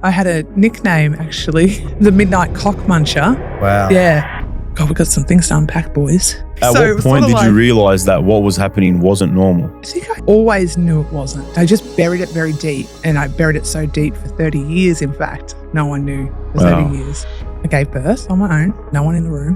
I had a nickname, actually, the Midnight Cock Muncher. Wow. Yeah. God, we got some things to unpack, boys. At what point did you realise that what was happening wasn't normal? I think I always knew it wasn't. I just buried it very deep, and I buried it so deep for 30 years, in fact. No one knew for 30 years. I gave birth on my own, no one in the room,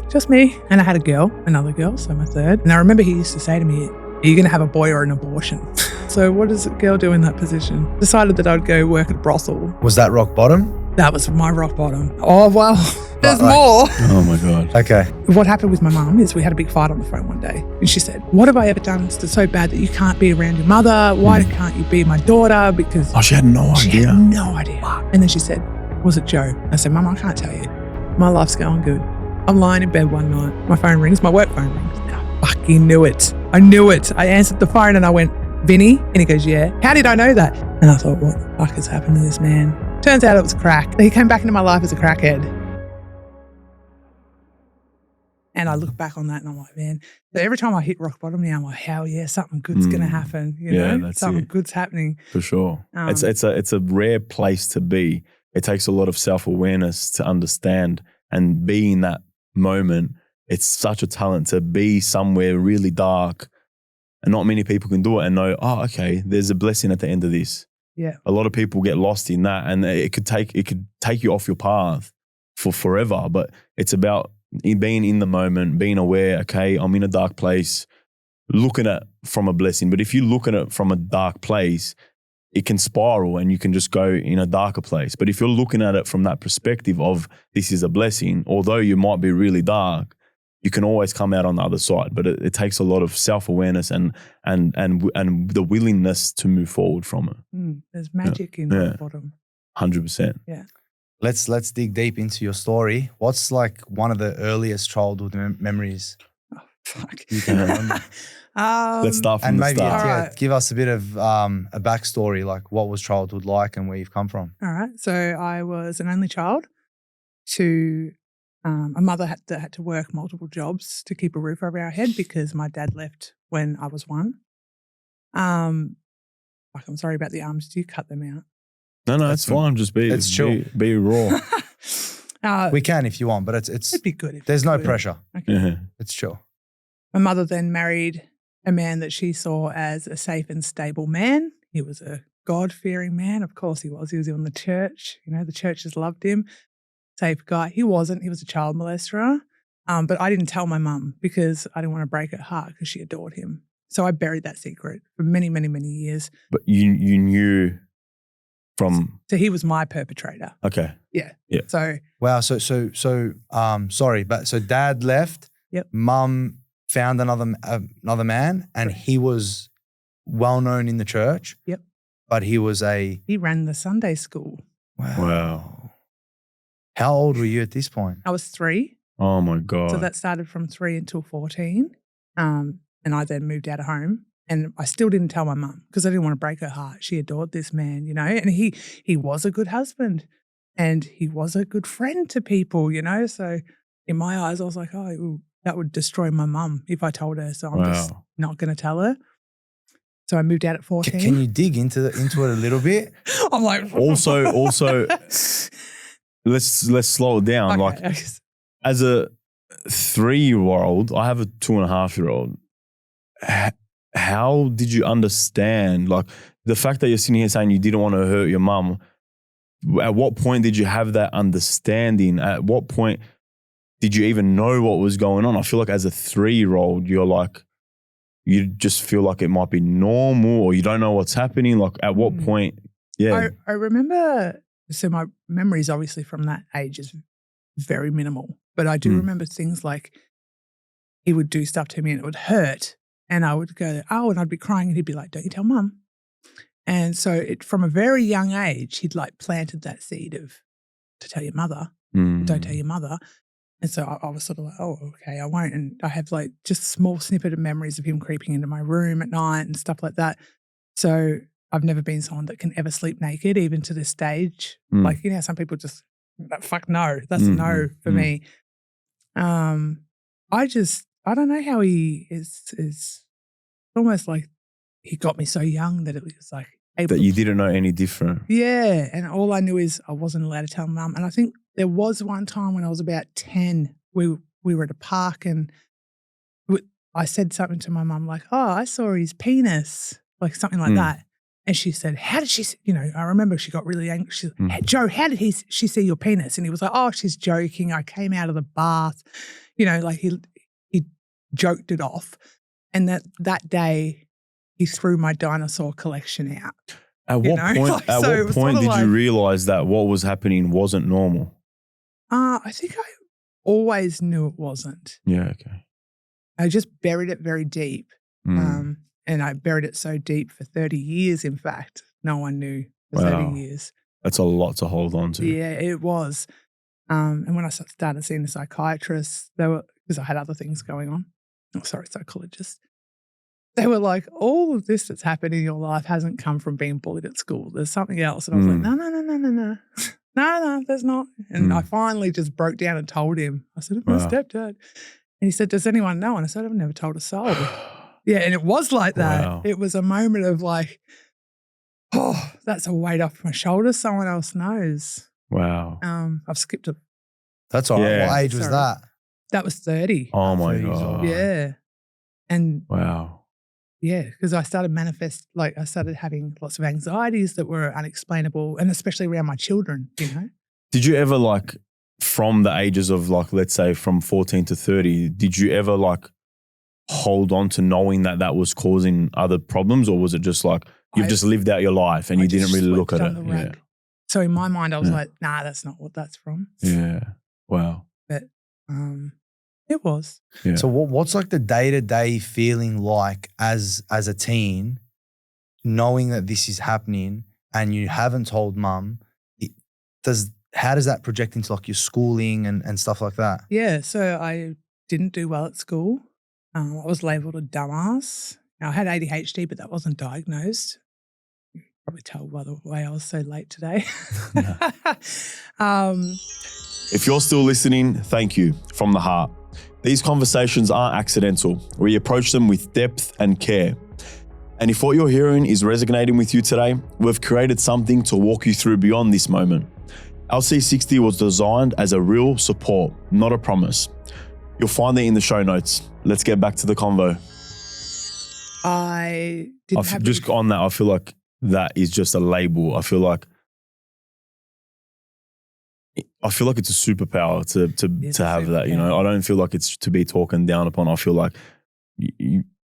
just me. And I had a girl, another girl, so my third. And I remember he used to say to me, are you going to have a boy or an abortion? So what does a girl do in that position? Decided that I'd go work at a brothel. Was that rock bottom? That was my rock bottom. Oh, well, there's more. Oh, my God. Okay. What happened with my mum is we had a big fight on the phone one day. And she said, what have I ever done that's so bad that you can't be around your mother? Why can't you be my daughter? Because she had no idea. She had no idea. And then she said, was it Joe? I said, Mum, I can't tell you. My life's going good. I'm lying in bed one night. My phone rings. My work phone rings. I fucking knew it. I knew it. I answered the phone and I went, Vinny? And he goes, yeah. How did I know that? And I thought, what the fuck has happened to this man? Turns out it was crack. He came back into my life as a crackhead. And I look back on that and I'm like, man, so every time I hit rock bottom now, I'm like, hell yeah, something good's going to happen. You know, something good's happening. For sure. It's a rare place to be. It takes a lot of self-awareness to understand and be in that moment. It's such a talent to be somewhere really dark and not many people can do it and know, oh, okay, there's a blessing at the end of this. Yeah. A lot of people get lost in that and it could take you off your path for forever, but it's about being in the moment, being aware, okay, I'm in a dark place, looking at it from a blessing. But if you look at it from a dark place, it can spiral and you can just go in a darker place. But if you're looking at it from that perspective of this is a blessing, although you might be really dark, you can always come out on the other side. But it takes a lot of self-awareness and the willingness to move forward from it. There's magic in the bottom. 100%. Yeah. Let's dig deep into your story. What's like one of the earliest childhood memories? Oh, fuck. You can remember? Let's start from the start. Give us a bit of a backstory, like what was childhood like and where you've come from. All right. So I was an only child to a mother had to work multiple jobs to keep a roof over our head because my dad left when I was 1. I'm sorry about the arms. Do you cut them out? No, it's fine. Just be raw. We can if you want, but it'd be good. There's no pressure. Okay. It's chill. My mother then married a man that she saw as a safe and stable man. He was a God-fearing man. Of course he was. He was in the church. You know, the churches loved him. Safe guy. He wasn't. He was a child molester. But I didn't tell my mum because I didn't want to break her heart because she adored him. So I buried that secret for many, many, many years. But you knew from... So he was my perpetrator. Okay. Yeah. So... Wow. So sorry, but so dad left. Yep. Mum found another man and he was well known in the church. Yep. But he ran the Sunday school. Wow. How old were you at this point? I was 3. Oh my God. So that started from 3 until 14. And I then moved out of home and I still didn't tell my mum because I didn't want to break her heart. She adored this man, you know, and he was a good husband and he was a good friend to people, you know. So in my eyes, I was like, oh, that would destroy my mum if I told her. So I'm just not going to tell her. So I moved out at 14. Can you dig into it a little bit? I'm like, also, let's slow it down. Okay. Like as a 3-year-old, I have a 2.5-year-old. How did you understand, like the fact that you're sitting here saying you didn't want to hurt your mum? At what point did you have that understanding? At what point did you even know what was going on? I feel like as a 3-year-old, you're like, you just feel like it might be normal or you don't know what's happening. Like at what point? Yeah. I remember, so my memories obviously from that age is very minimal, but I do remember things like he would do stuff to me and it would hurt and I would go, oh, and I'd be crying and he'd be like, don't you tell mum. And so from a very young age, he'd like planted that seed of to tell your mother, don't tell your mother. And so I was sort of like, oh, okay, I won't. And I have like just a small snippet of memories of him creeping into my room at night and stuff like that. So I've never been someone that can ever sleep naked, even to this stage. Like, you know, some people just, fuck no, that's a no for me. I don't know how he is almost like he got me so young that it was like able That you didn't know any different. Yeah. And all I knew is I wasn't allowed to tell mum. And I think there was one time when I was about 10, we were at a park and I said something to my mum like, oh, I saw his penis, like something like that. And she said, how did she, I remember she got really angry. She said, Joe, how did she see your penis? And he was like, oh, she's joking. I came out of the bath. Like he joked it off. And that day he threw my dinosaur collection out. At what point did you realize that what was happening wasn't normal? I think I always knew it wasn't. Yeah, okay. I just buried it very deep. And I buried it so deep for 30 years, in fact. No one knew for 30 years. That's a lot to hold on to. Yeah, it was. And when I started seeing the psychiatrists, because I had other things going on. Oh, sorry, psychologists. They were like, all of this that's happened in your life hasn't come from being bullied at school. There's something else. And I was like, no. No, there's not. And I finally just broke down and told him. I said, my stepdad. And he said, does anyone know? And I said, I've never told a soul. Yeah, and it was like that. Wow. It was a moment of like, oh, that's a weight off my shoulders. Someone else knows. Wow. I've skipped it. That's all right. Yeah. What age was that? That was 30. Oh my 30s, God. Yeah. And wow. yeah, because I started I started having lots of anxieties that were unexplainable, and especially around my children, Did you ever from the ages of let's say from 14 to 30, did you ever hold on to knowing that was causing other problems, or was it just you've just lived out your life and you didn't really look at it? Yeah. So in my mind, I was like, nah, that's not what that's from. Yeah. Wow. But it was. Yeah. So what's the day-to-day feeling like as a teen, knowing that this is happening and you haven't told mum? How does that project into your schooling and stuff like that? Yeah. So I didn't do well at school. I was labelled a dumbass. Now, I had ADHD, but that wasn't diagnosed. You can probably tell by the way I was so late today. If you're still listening, thank you from the heart. These conversations aren't accidental. We approach them with depth and care. And if what you're hearing is resonating with you today, we've created something to walk you through beyond this moment. LC60 was designed as a real support, not a promise. You'll find it in the show notes. Let's get back to the convo. I didn't have just on that, I feel like that is just a label. I feel like it's a superpower to have that, I don't feel like it's to be talking down upon. I feel like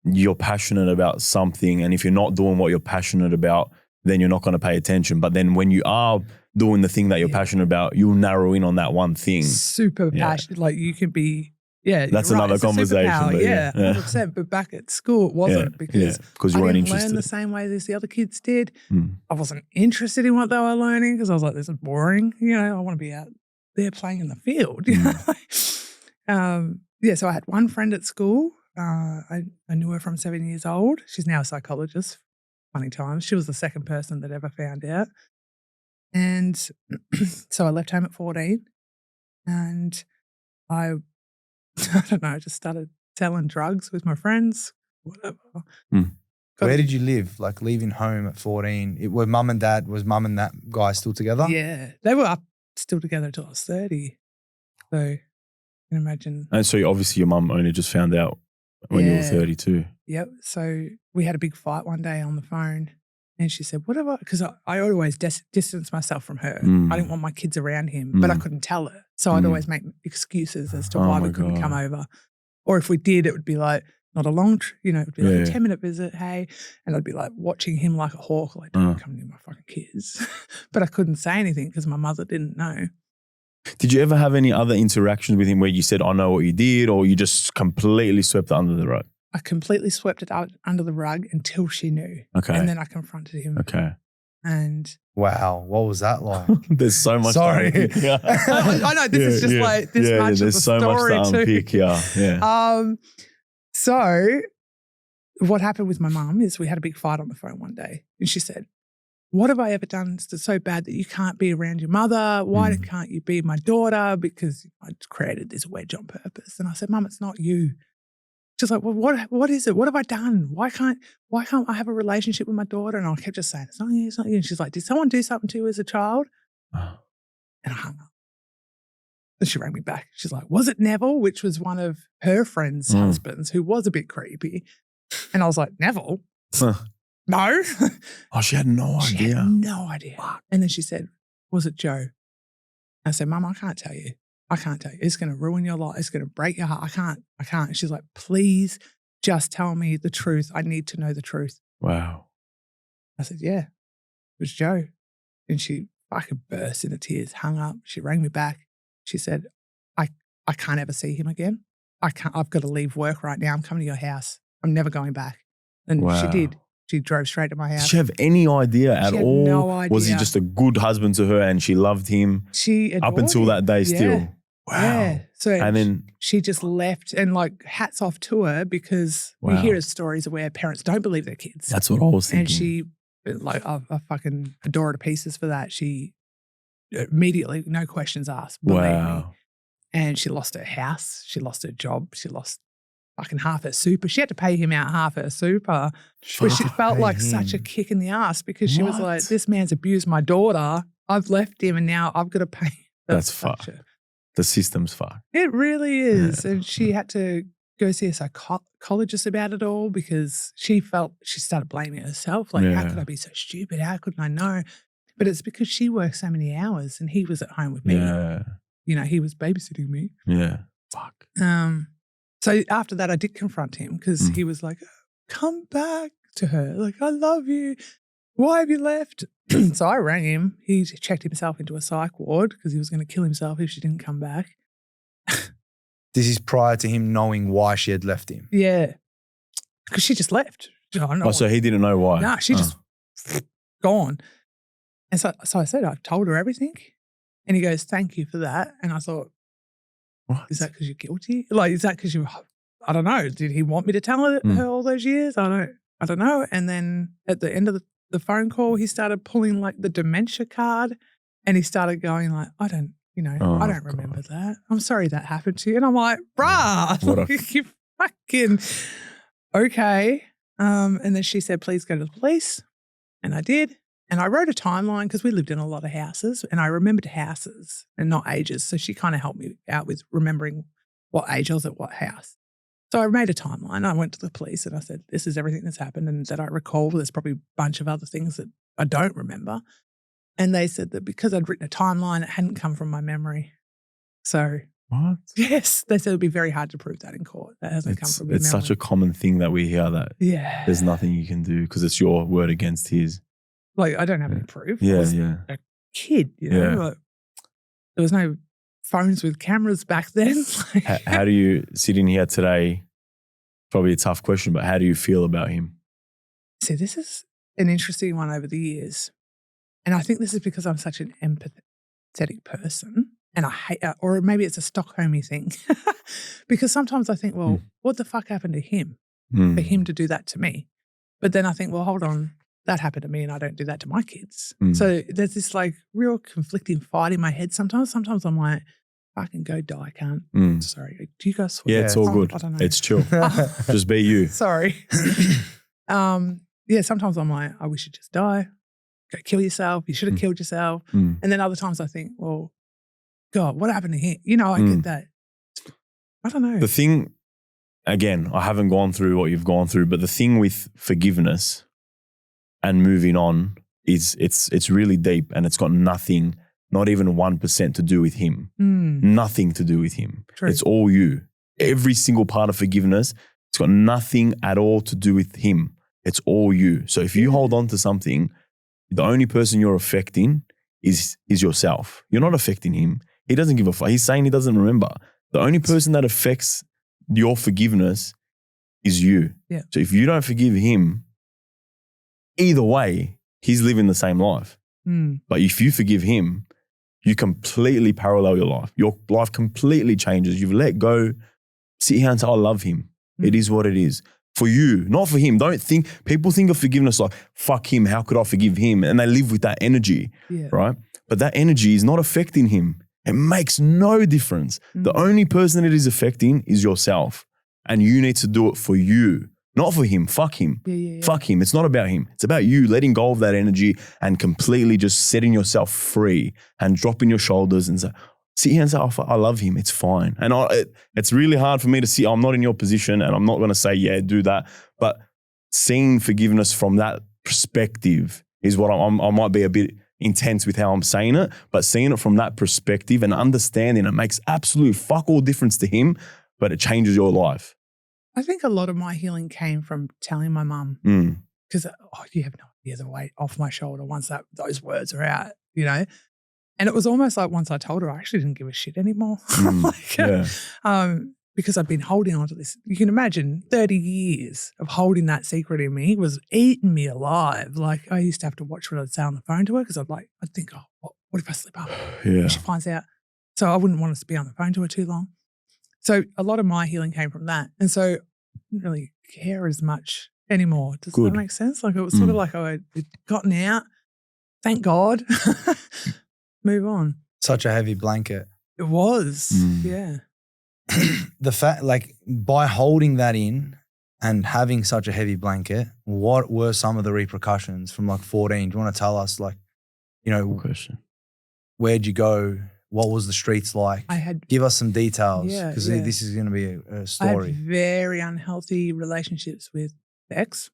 you're passionate about something, and if you're not doing what you're passionate about, then you're not going to pay attention. But then when you are doing the thing that you're passionate about, you'll narrow in on that one thing. Super passionate. You can be, that's another conversation. But 100%. But back at school, it wasn't because you weren't didn't interested. learn the same way as the other kids did. I wasn't interested in what they were learning because I was like, this is boring. I want to be out there playing in the field. So I had one friend at school. I knew her from 7 years old. She's now a psychologist. Funny times. She was the second person that ever found out. And so I left home at 14 and I don't know, I just started selling drugs with my friends, whatever. Where did you live? Leaving home at 14? Was mum and that guy still together? Yeah. They were up still together until I was 30. So you can imagine. And so obviously your mum only just found out when you were 32. Yep. So we had a big fight one day on the phone and she said, whatever, because I always distanced myself from her. I didn't want my kids around him, but I couldn't tell her. So I'd always make excuses as to why we couldn't come over. Or if we did, it would be not a long, it would be a 10-minute visit, hey. And I'd be watching him like a hawk, don't come near my fucking kids. But I couldn't say anything because my mother didn't know. Did you ever have any other interactions with him where you said, I know what you did, or you just completely swept it under the rug? I completely swept it out under the rug until she knew. Okay. And then I confronted him. Okay. And wow, what was that like? There's so much Sorry. to unpick. Yeah. I know, this is just this much of the there's so story much to unpick, too. Yeah. So what happened with my mum is we had a big fight on the phone one day and she said, what have I ever done that's so bad that you can't be around your mother? Why can't you be my daughter? Because I created this wedge on purpose. And I said, Mum, it's not you. She's like, well, what is it? What have I done? Why can't I have a relationship with my daughter? And I kept just saying, it's not you, it's not you. And she's like, did someone do something to you as a child? Oh. And I hung up. And she rang me back. She's like, was it Neville? Which was one of her friends' husbands who was a bit creepy. And I was like, Neville? No. Oh, she had no idea. She had no idea. And then she said, was it Joe? I said, Mum, I can't tell you. I can't tell you. It's going to ruin your life. It's going to break your heart. I can't. And she's like, please just tell me the truth. I need to know the truth. Wow. I said, yeah, it was Joe. And she fucking burst into tears, hung up. She rang me back. She said, I can't ever see him again. I've got to leave work right now. I'm coming to your house. I'm never going back. And she did. She drove straight to my house. Did she have any idea at all? No idea. Was he just a good husband to her and she loved him? She up until that day still. Wow. Yeah. So and then she just left, and like hats off to her, because we hear stories where parents don't believe their kids. That's what I was thinking. And she, like, I fucking adore her to pieces for that. She immediately, no questions asked, believe me. And she lost her house. She lost her job. She lost fucking half her super. She had to pay him out half her super, which it felt like such a kick in the ass, because she was like, this man's abused my daughter. I've left him and now I've got to pay. That's fucked. The system's fucked. It really is. And she had to go see a psychologist about it all, because she started blaming herself. Like, how could I be so stupid? How couldn't I know? But it's because she worked so many hours and he was at home with me. Yeah. You know, he was babysitting me. Yeah. Fuck. So after that, I did confront him, because he was like, come back to her. Like, I love you. Why have you left? So I rang him. He checked himself into a psych ward because he was going to kill himself if she didn't come back. This is prior to him knowing why she had left him. Yeah. Because she just left. So he didn't know why? No, she just gone. And so I said, I've told her everything. And he goes, thank you for that. And I thought, what? Is that because you're guilty? Like, is that because I don't know. Did he want me to tell her all those years? I don't know. And then at the end of the phone call, he started pulling like the dementia card, and he started going like, I don't remember that. I'm sorry that happened to you. And I'm like, bruh, you fucking, okay. And then she said, please go to the police. And I did. And I wrote a timeline, because we lived in a lot of houses, and I remembered houses and not ages. So she kind of helped me out with remembering what age I was at what house. So I made a timeline. I went to the police and I said, this is everything that's happened and that I recall. There's probably a bunch of other things that I don't remember. And they said that because I'd written a timeline, it hadn't come from my memory. So what? Yes, they said it'd be very hard to prove that in court. That hasn't come from your memory. It's such a common thing that we hear, that there's nothing you can do because it's your word against his. Like, I don't have any proof. Yeah, I was a kid, you know. Like, there was no phones with cameras back then. How do you sit in here today? Probably a tough question, but how do you feel about him? See, this is an interesting one over the years. And I think this is because I'm such an empathetic person, and I hate, or maybe it's a Stockholmy thing, because sometimes I think, well, what the fuck happened to him for him to do that to me? But then I think, well, hold on. That happened to me and I don't do that to my kids. So there's this like real conflicting fight in my head sometimes. Sometimes I'm like, fucking go die, can't. Sorry. Do you guys swear? Yeah, it's all good. I don't know. It's chill. Just be you. Sorry. Sometimes I'm like, I wish you'd just die. Go kill yourself. You should have killed yourself. And then other times I think, well, God, what happened to him? You know, I get that. I don't know. The thing, again, I haven't gone through what you've gone through, but the thing with forgiveness and moving on is it's really deep, and it's got nothing, not even 1% to do with him. Nothing to do with him. True. It's all you. Every single part of forgiveness, it's got nothing at all to do with him. It's all you. So if you hold on to something, the only person you're affecting is yourself. You're not affecting him. He doesn't give a fuck. He's saying he doesn't remember. The only person that affects your forgiveness is you. Yeah. So if you don't forgive him, either way, he's living the same life. But if you forgive him, you completely parallel your life. Your life completely changes. You've let go. Sit here and say, I love him. It is what it is. For you, not for him. People think of forgiveness like, fuck him, how could I forgive him? And they live with that energy, right? But that energy is not affecting him. It makes no difference. The only person it is affecting is yourself. and you need to do it for you, not for him. Fuck him. Yeah. Fuck him. It's not about him. It's about you letting go of that energy and completely just setting yourself free and dropping your shoulders and sit here and say, I love him. It's fine. And it's really hard for me to see. I'm not in your position and I'm not going to say, yeah, do that. But seeing forgiveness from that perspective is what I might be a bit intense with how I'm saying it, but seeing it from that perspective and understanding it makes absolute fuck all difference to him, but it changes your life. I think a lot of my healing came from telling my mum because, you have no idea the weight off my shoulder once those words are out, you know? And it was almost like once I told her, I actually didn't give a shit anymore. Because I'd been holding on to this. You can imagine 30 years of holding that secret in me was eating me alive. Like I used to have to watch what I'd say on the phone to her because I'd think, what if I slip up? Yeah. She finds out. So I wouldn't want us to be on the phone to her too long. So a lot of my healing came from that. And so I didn't really care as much anymore. Does that make sense? Like it was sort of like I had gotten out. Thank God. Move on. Such a heavy blanket. It was. Yeah. The fact, like, by holding that in and having such a heavy blanket, what were some of the repercussions from like 14? Do you want to tell us, like, you know, question. Where'd you go? What was the streets like? Give us some details because this is going to be a story. I had very unhealthy relationships with ex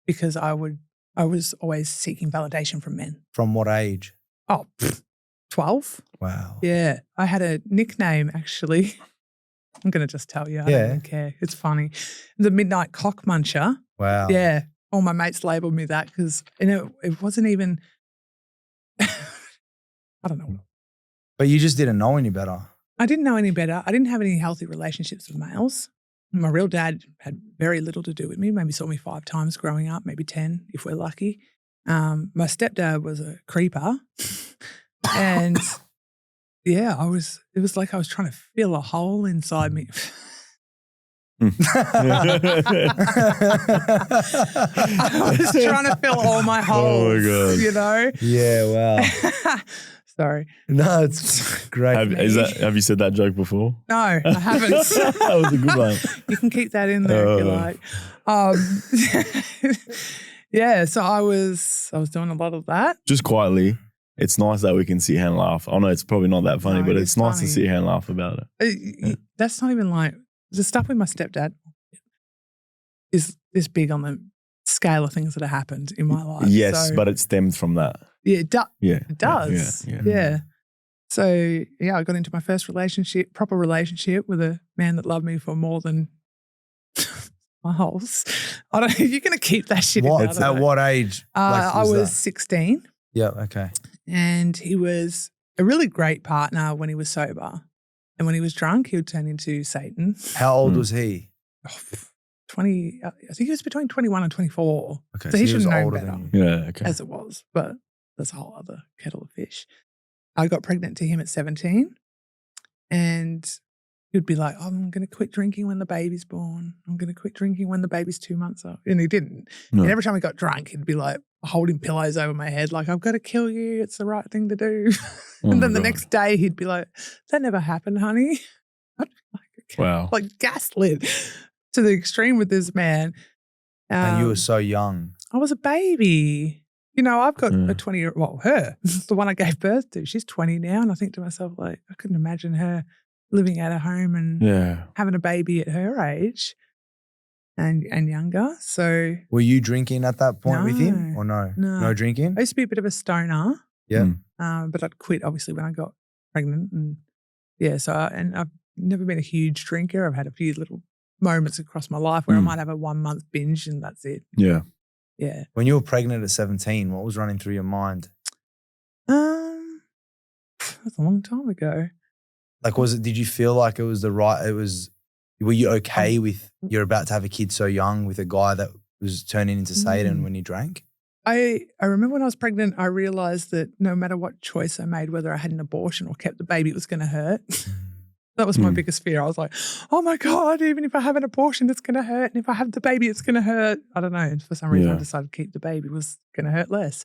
because I was always seeking validation from men. From what age? 12. Wow. Yeah. I had a nickname actually. I'm going to just tell you. I don't even care. It's funny. The Midnight Cock Muncher. Wow. Yeah. All my mates labelled me that because it wasn't even, I don't know. But you just didn't know any better. I didn't know any better. I didn't have any healthy relationships with males. My real dad had very little to do with me. Maybe saw me 5 times growing up, maybe 10 if we're lucky. My stepdad was a creeper. And yeah, it was like I was trying to fill a hole inside me. I was trying to fill all my holes, oh my God. you know? Yeah, wow. Sorry. No, it's great. Have you said that joke before? No, I haven't. That was a good one. You can keep that in there if you like. Yeah, so I was doing a lot of that. Just quietly. It's nice that we can sit here and laugh. I know it's probably not that funny, but it's nice funny. to sit here and laugh about it. That's not even like the stuff with my stepdad is this big on the scale of things that have happened in my life. Yes, but it stemmed from that. Yeah, it does. Yeah. So I got into my first proper relationship with a man that loved me for more than my holes. You're going to keep that shit. At what age? I was 16. Yeah. Okay. And he was a really great partner when he was sober. And when he was drunk, he would turn into Satan. How old was he? 20, I think he was between 21 and 24. Okay, so he should have known older better. than you. Yeah, okay. As it was. But that's a whole other kettle of fish. I got pregnant to him at 17. And he'd be like, I'm going to quit drinking when the baby's born. I'm going to quit drinking when the baby's 2 months old. And he didn't. No. And every time he got drunk, he'd be like holding pillows over my head, like, I've got to kill you. It's the right thing to do. And then the next day he'd be like, that never happened, honey. I'd be like, okay. Wow. Like gaslit to the extreme with this man. And you were so young. I was a baby. You know, I've got a 20-year, her, the one I gave birth to. She's 20 now. And I think to myself, like, I couldn't imagine her living at a home and having a baby at her age and younger. So were you drinking at that point with him or no? No drinking? I used to be a bit of a stoner. Yeah. But I'd quit obviously when I got pregnant. And so I've never been a huge drinker. I've had a few little moments across my life where I might have a 1 month binge and that's it. Yeah. Yeah. When you were pregnant at 17, what was running through your mind? That's a long time ago. Like, did you feel like were you okay with you're about to have a kid so young with a guy that was turning into Satan when you drank? I remember when I was pregnant, I realized that no matter what choice I made, whether I had an abortion or kept the baby, it was going to hurt. That was my biggest fear. I was like, oh my God, even if I have an abortion, it's going to hurt. And if I have the baby, it's going to hurt. I don't know. And for some reason, I decided to keep the baby. It was going to hurt less.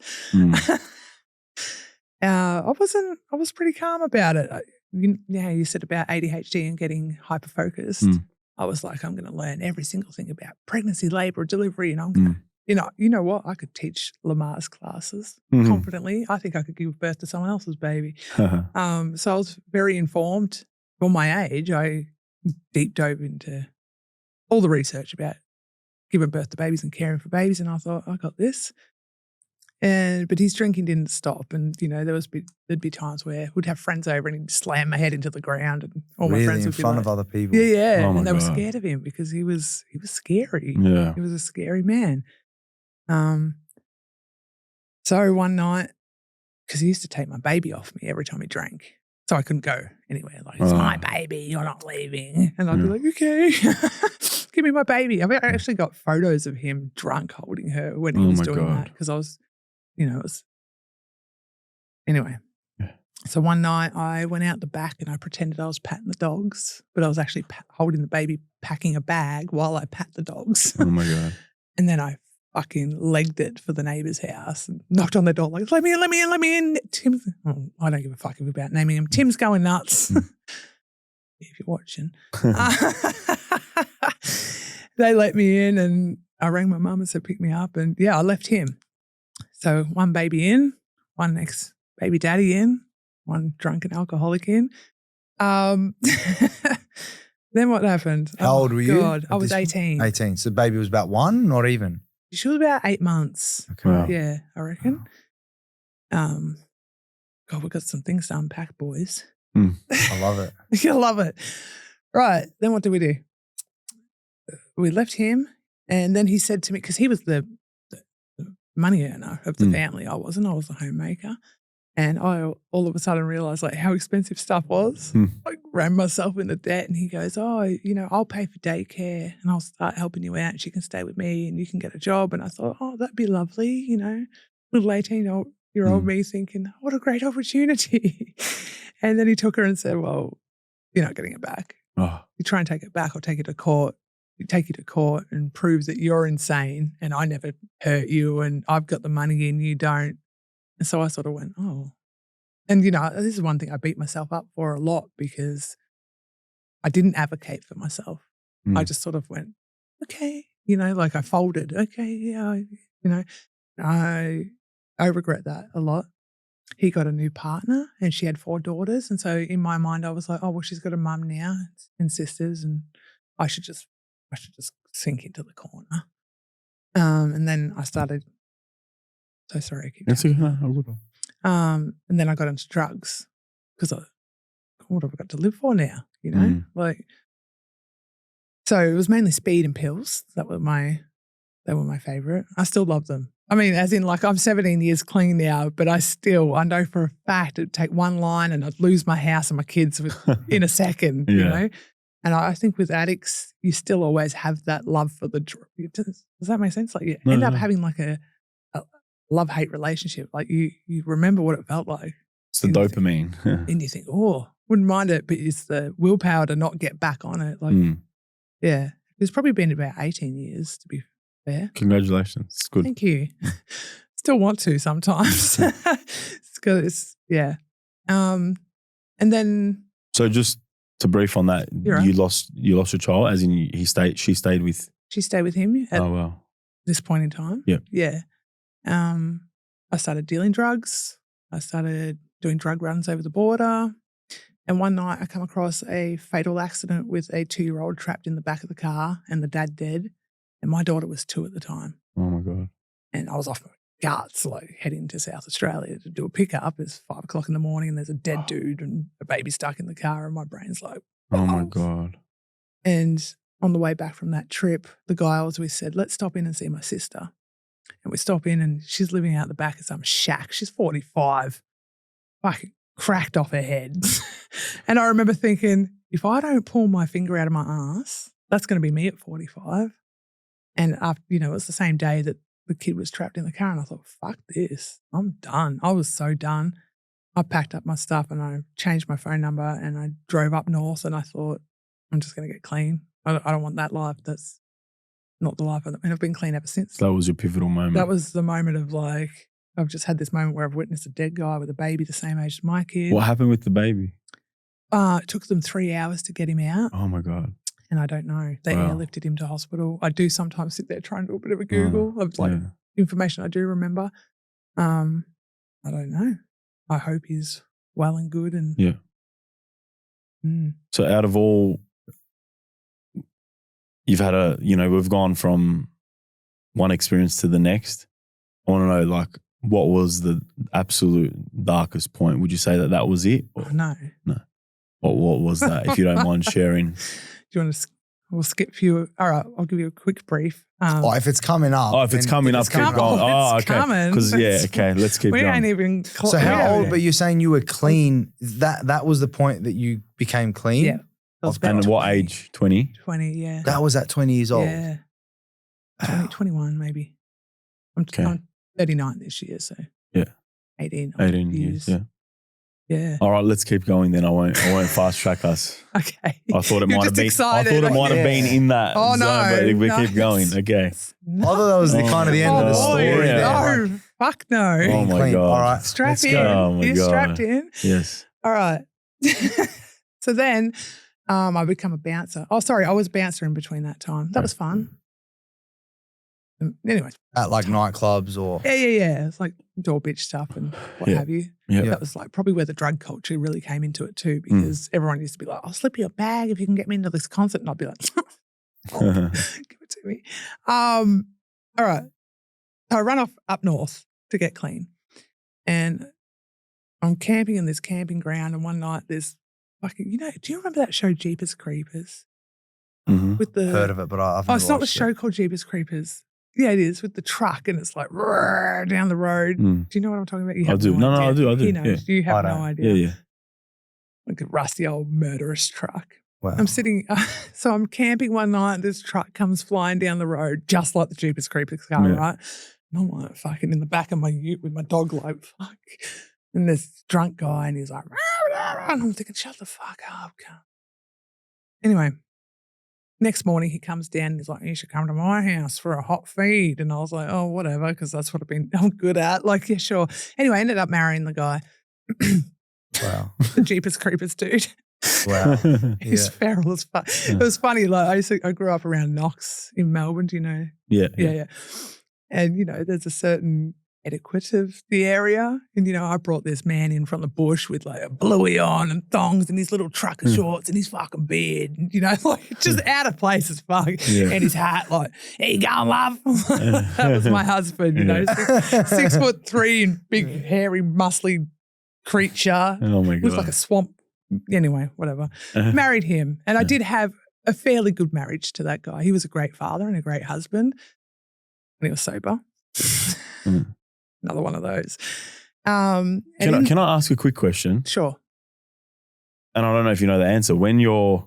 I was pretty calm about it. You said about ADHD and getting hyper-focused. I was like, I'm going to learn every single thing about pregnancy, labor, delivery, and I'm going to, you know what? I could teach Lamar's classes confidently. I think I could give birth to someone else's baby. So I was very informed. For my age, I deep dove into all the research about giving birth to babies and caring for babies, and I thought, I got this. But his drinking didn't stop, and you know there'd be times where we'd have friends over and he'd slam my head into the ground, and all my friends would in front be of like, other people. yeah, Oh my and they were God. scared of him because he was scary. Yeah. He was a scary man. So one night, because he used to take my baby off me every time he drank, so I couldn't go anywhere. Like, it's my baby, you're not leaving, and I'd be like, okay, give me my baby. I actually got photos of him drunk holding her when he was doing that because I was. You know, it was anyway. Yeah. So one night I went out the back and I pretended I was patting the dogs, but I was actually holding the baby, packing a bag while I pat the dogs. Oh my God. And then I fucking legged it for the neighbour's house and knocked on the door like, let me in. Tim's, I don't give a fuck about naming him. Tim's going nuts. If you're watching. They let me in and I rang my mum and said, pick me up. And yeah, I left him. So one baby in, one ex-baby daddy in, one drunken alcoholic in. Then what happened? How old were you? God, I was 18. 18. So baby was about 1, not even? She was about 8 months. Okay. Wow. Yeah, I reckon. God, we've got some things to unpack, boys. I love it. I love it. Right, then what do? We left him and then he said to me, because he was the money earner of the family. I wasn't. I was a homemaker. And I all of a sudden realised like how expensive stuff was. I ran myself into debt and he goes, oh, you know, I'll pay for daycare and I'll start helping you out and she can stay with me and you can get a job. And I thought, oh, that'd be lovely, you know, little 18-year-old me thinking, what a great opportunity. And then he took her and said, well, you're not getting it back. Oh. You try and take it back, I'll take you to court. Take you to court and prove that you're insane and I never hurt you and I've got the money and you don't. And so I sort of went, oh. And, you know, this is one thing I beat myself up for a lot because I didn't advocate for myself. I just sort of went, okay, you know, like I folded. Okay, yeah, you know, I regret that a lot. He got a new partner and she had 4 daughters. And so in my mind, I was like, oh, well, she's got a mum now and sisters and I should just sink into the corner. And then I started, so sorry, I keep going. And then I got into drugs because what have I got to live for now? You know, like, so it was mainly speed and pills. They were my favorite. I still love them. I mean, as in like I'm 17 years clean now, but I know for a fact it'd take one line and I'd lose my house and my kids in a second, you know? And I think with addicts, you still always have that love for the drug. Does that make sense? Like you end up having like a love-hate relationship. Like you remember what it felt like. It's the dopamine. And you think, oh, wouldn't mind it, but it's the willpower to not get back on it. Like, yeah. It's probably been about 18 years to be fair. Congratulations. It's good. Thank you. Still want to sometimes. It's good. Yeah. And then. So just to brief on that, right. you lost your child, as in she stayed with. She stayed with him at this point in time. Yeah. Yeah. I started dealing drugs. I started doing drug runs over the border. And one night I come across a fatal accident with a 2-year-old trapped in the back of the car and the dad dead. And my daughter was 2 at the time. Oh my God. And I was off my guts, like heading to South Australia to do a pickup. It's 5 o'clock in the morning and there's a dead dude and a baby stuck in the car and my brain's like, oh my God. And on the way back from that trip, the guy I was with said, let's stop in and see my sister. And we stop in and she's living out the back of some shack. She's 45, fucking cracked off her head. And I remember thinking, if I don't pull my finger out of my ass, that's going to be me at 45. And after, you know, it was the same day that the kid was trapped in the car and I thought, fuck this, I'm done. I was so done. I packed up my stuff and I changed my phone number and I drove up north and I thought, I'm just going to get clean. I don't want that life. That's not the life. I've been clean ever since. That was your pivotal moment. That was the moment of like, I've just had this moment where I've witnessed a dead guy with a baby the same age as my kid. What happened with the baby? It took them 3 hours to get him out. Oh my God. And I don't know. They Wow. airlifted him to hospital. I do sometimes sit there trying to do a bit of a Google of like information I do remember. I don't know. I hope he's well and good. And So out of all, you've had we've gone from one experience to the next. I want to know, like, what was the absolute darkest point? Would you say that was it? Or, no. What was that, if you don't mind sharing? Do you want to? We'll skip a few. All right, I'll give you a quick brief. If it's coming up. If it's coming up, keep going. It's Okay. coming. Because let's keep we going. ain't even. So how old? But you're saying you were clean. That was the point that you became clean. Yeah. And what age? 20? 20. Yeah. That was at 20 years old. Yeah. 20, 21 maybe. I'm 39 this year, so 18 years. Yeah. Yeah. All right, let's keep going then. I won't fast track us. Okay. I thought it might have been. Excited. I thought it might have been in that Oh, zone, no, but we no. keep going. Okay. I thought that was the kind of the end of the story. No, fuck no. Oh my Clean. God. All right. Strap let's in. go. Oh my You're God. strapped in. Yes. All right. So then I become a bouncer. Oh, sorry. I was a bouncer in between that time. That was fun. Anyway. At like nightclubs or. Yeah. It's like door bitch stuff and what have you. Yeah. That was like probably where the drug culture really came into it too, because everyone used to be like, I'll slip you a bag if you can get me into this concert. And I'd be like, give it to me. All right. So I run off up north to get clean. And I'm camping in this camping ground. And one night there's fucking, do you remember that show Jeepers Creepers? Mm-hmm. With the Heard of it, but I've never it's not the watched show it. called Jeepers Creepers. Yeah, it is, with the truck, and it's like roar down the road. Do you know what I'm talking about? You have I do. No, I do. He knows. You have no idea. Yeah. Like a rusty old murderous truck. Wow. I'm sitting, so I'm camping one night, and this truck comes flying down the road, just like the Jeepers Creepers car, right? And I'm like fucking in the back of my ute with my dog, like, fuck. And this drunk guy, and he's like, and I'm thinking, shut the fuck up, cunt. Anyway. Next morning, he comes down and he's like, you should come to my house for a hot feed. And I was like, oh, whatever, because that's what I'm good at. Like, yeah, sure. Anyway, I ended up marrying the guy. Wow. The Jeepers Creepers dude. Wow. He's feral as fuck. It was funny. Like, I grew up around Knox in Melbourne, do you know? Yeah. And, there's a certain etiquette of the area. And, I brought this man in from the bush with like a bluey on and thongs and his little trucker shorts and his fucking beard. And, like just out of place as fuck. Yeah. And his hat, like, here you going, love? That was my husband, 6'3" and big, hairy, muscly creature. Oh my God. Looks like a swamp. Anyway, whatever. Married him. And I did have a fairly good marriage to that guy. He was a great father and a great husband. And he was sober. Another one of those. Can I ask a quick question? Sure. And I don't know if you know the answer. When your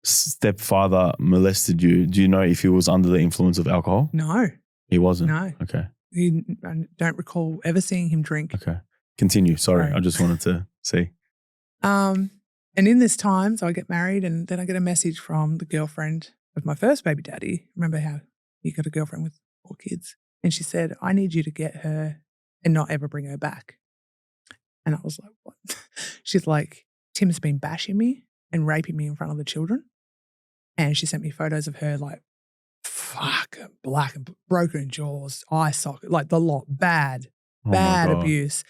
stepfather molested you, do you know if he was under the influence of alcohol? No. He wasn't? No. Okay. I don't recall ever seeing him drink. Okay. Continue. Sorry. Right. I just wanted to see. And in this time, so I get married and then I get a message from the girlfriend of my first baby daddy. Remember how he got a girlfriend with 4 kids? And she said, I need you to get her and not ever bring her back. And I was like, what? She's like, Tim's been bashing me and raping me in front of the children. And she sent me photos of her like, black and broken jaws, eye socket, like the lot, bad abuse.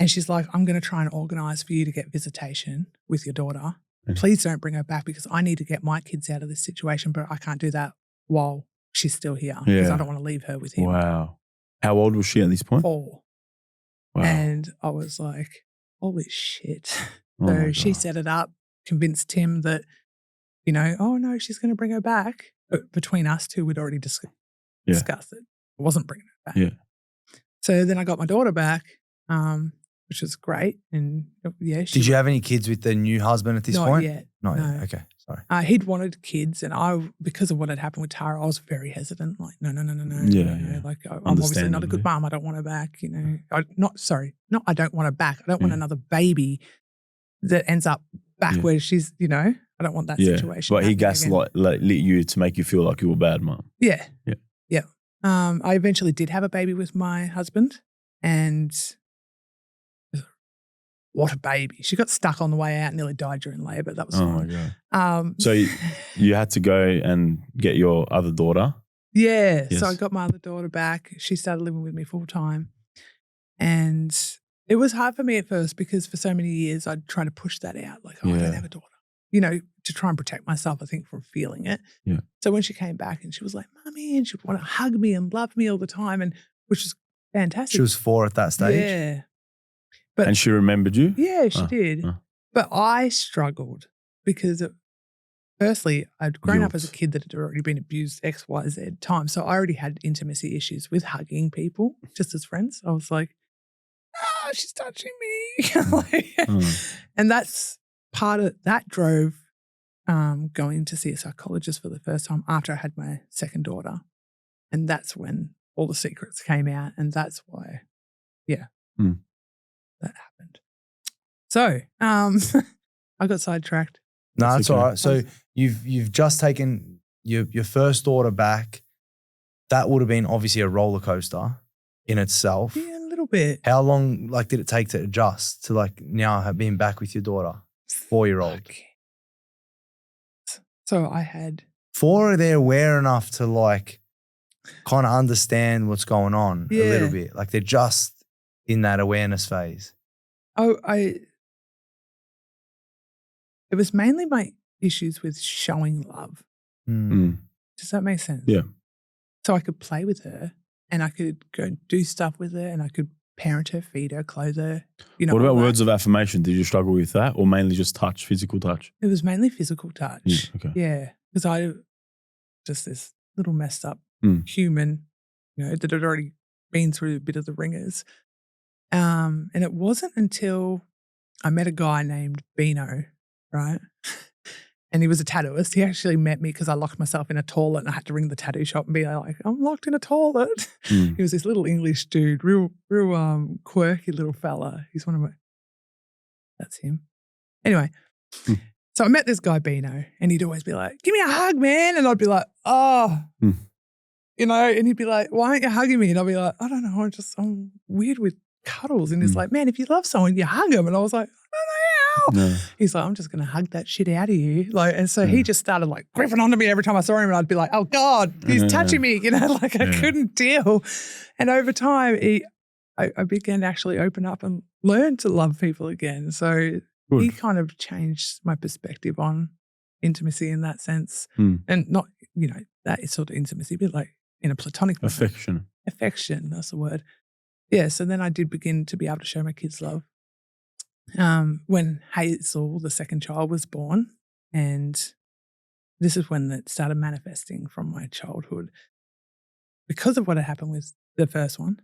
And she's like, I'm going to try and organise for you to get visitation with your daughter. Please don't bring her back because I need to get my kids out of this situation, but I can't do that while she's still here because I don't want to leave her with him. Wow. How old was she at this point? 4. Wow. And I was like, holy shit. Oh So she set it up, convinced Tim that, oh no, she's going to bring her back. But between us two, we'd already discussed it. I wasn't bringing her back. Yeah. So then I got my daughter back, which was great. And Did you have any kids with the new husband at this point? Not Not yet. yet. Okay. Sorry. He'd wanted kids, and because of what had happened with Tara, I was very hesitant. Like, no. Yeah. Like, I'm obviously not a good mum. I don't want her back. I don't want her back. I don't want another baby that ends up back where she's. I don't want that situation. But he happening gaslit you to make you feel like you were bad mum. Yeah. I eventually did have a baby with my husband, and what a baby. She got stuck on the way out and nearly died during labour. That was Oh fun. my God. So Um, you had to go and get your other daughter. Yeah. Yes. So I got my other daughter back. She started living with me full time. And it was hard for me at first because for so many years I'd try to push that out. Like, I Yeah. don't have a daughter. You know, to try and protect myself, I think, from feeling it. Yeah. So when she came back and she was like, Mummy, and she would want to hug me and love me all the time, and which is fantastic. She was 4 at that stage. Yeah. But And she remembered you? yeah, she did. oh. But I struggled because firstly, I'd grown up as a Guilt. kid that had already been abused X, Y, Z times. So I already had intimacy issues with hugging people just as friends. I was like, she's touching me. Like, and that's part of that drove going to see a psychologist for the first time after I had my second daughter. And that's when all the secrets came out. And that's why, that happened. So I got sidetracked. No, That's that's okay. all right. So you've just taken your first daughter back. That would have been obviously a roller coaster in itself. Yeah, a little bit. How long did it take to adjust to now have been back with your daughter, 4-year-old? Okay. So I had 4 are they aware enough to kind of understand what's going on a little bit. They're just in that awareness phase. it was mainly my issues with showing love. Does that make sense? Yeah. So I could play with her and I could go and do stuff with her and I could parent her, feed her, clothe her. You know, What about all that. words of affirmation? Did you struggle with that or mainly just touch, physical touch? It was mainly physical touch. Yeah, okay. Yeah. Because I just this little messed up human, that had already been through a bit of the ringers. And it wasn't until I met a guy named Bino, right? And he was a tattooist. He actually met me because I locked myself in a toilet and I had to ring the tattoo shop and be like, I'm locked in a toilet. He was this little English dude, real quirky little fella. He's one of my, that's him. Anyway, so I met this guy, Bino, and he'd always be like, give me a hug, man. And I'd be like, and he'd be like, why aren't you hugging me? And I'd be like, I don't know, I'm weird with cuddles. And he's like, man, if you love someone, you hug them. And I was like, I don't know how. No. He's like, I'm just going to hug that shit out of you. And so he just started gripping onto me every time I saw him. And I'd be like, oh God, he's touching me. I couldn't deal. And over time, I began to actually open up and learn to love people again. So he kind of changed my perspective on intimacy in that sense. And not, that sort of intimacy, but in a platonic manner. Affection, that's the word. Yeah, so then I did begin to be able to show my kids love. When Hazel, the second child, was born, and this is when it started manifesting from my childhood. Because of what had happened with the first one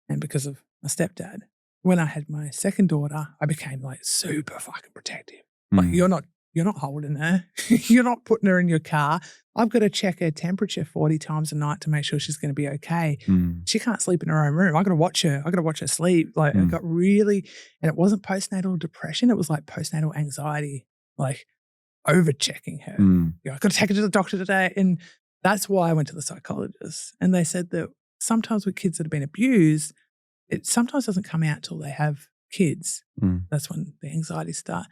and because of my stepdad, when I had my second daughter, I became super fucking protective. You're not holding her. You're not putting her in your car. I've got to check her temperature 40 times a night to make sure she's going to be okay. She can't sleep in her own room. I've got to watch her. I've got to watch her sleep. I got really, and it wasn't postnatal depression. It was postnatal anxiety, over-checking her. I've got to take her to the doctor today. And that's why I went to the psychologist. And they said that sometimes with kids that have been abused, it sometimes doesn't come out till they have kids. That's when the anxieties start.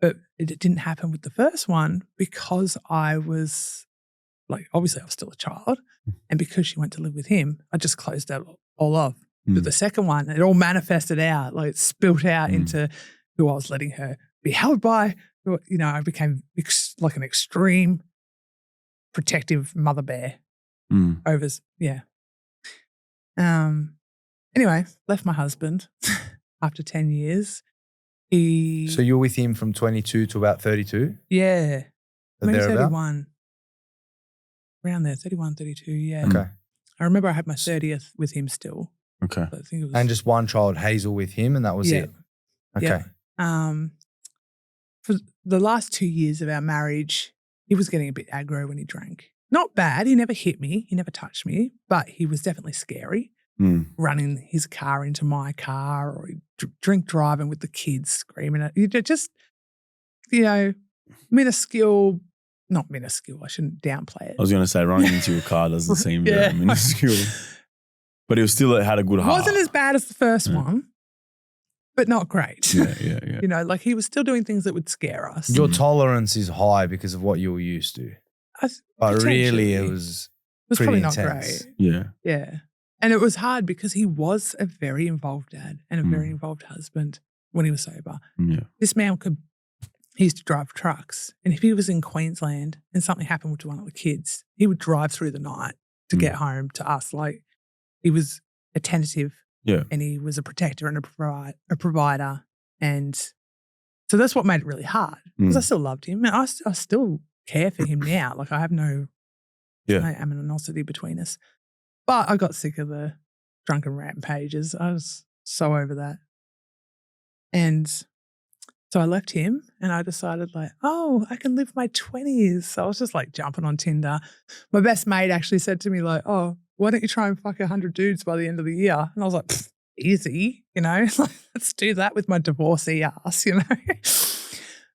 But it didn't happen with the first one because I was obviously I was still a child. And because she went to live with him, I just closed that all off. But the second one, it all manifested out, it spilt out into who I was letting her be held by. I became an extreme protective mother bear over, Anyway, left my husband after 10 years. So you're with him from 22 to about 32? Yeah. Or Maybe thereabout? 31. Around there, 31, 32, yeah. Okay. I remember I had my 30th with him still. Okay. I think it was, And just one child, Hazel, with him, and that was it? Okay. Yeah. For the last 2 years of our marriage, he was getting a bit aggro when he drank. Not bad. He never hit me. He never touched me. But he was definitely scary. Running his car into my car or drink driving with the kids screaming at you. Just, minuscule, not minuscule, I shouldn't downplay it. I was going to say running into your car doesn't seem very minuscule. But it had a good heart. Wasn't as bad as the first one, but not great. Yeah. You know, like he was still doing things that would scare us. Your tolerance is high because of what you were used to. But really it was probably intense. not great. Yeah. Yeah. And it was hard because he was a very involved dad and a very involved husband when he was sober. Yeah. This man he used to drive trucks, and if he was in Queensland and something happened to one of the kids, he would drive through the night to get home to us. Like, he was attentive, and he was a protector and a provider. And so that's what made it really hard, because I still loved him, and I still care for him now. Like, I have no animosity between us. But I got sick of the drunken rampages. I was so over that. And so I left him, and I decided, like, I can live my 20s. So I was just like jumping on Tinder. My best mate actually said to me, like, why don't you try and fuck 100 dudes by the end of the year? And I was like, easy, you know, like, let's do that with my divorcee ass, you know.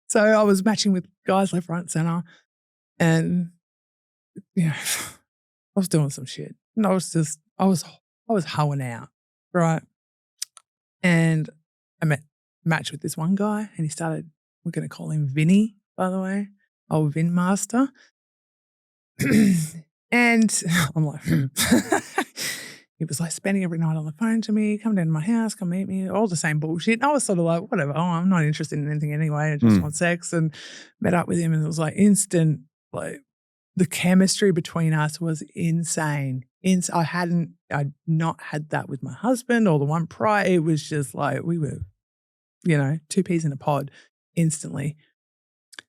So I was matching with guys left, right, and center, and you know, I was doing some shit, and I was hoeing out, right? And I matched with this one guy, and he started, we're going to call him Vinny, by the way, old Vin Master. And I'm like, he was like spending every night on the phone to me, come down to my house, come meet me, all the same bullshit. And I was sort of like, whatever, I'm not interested in anything anyway. I just want sex, and met up with him, and it was like instant, like the chemistry between us was insane. I'd not had that with my husband or the one prior. It was just like we were, you know, two peas in a pod instantly.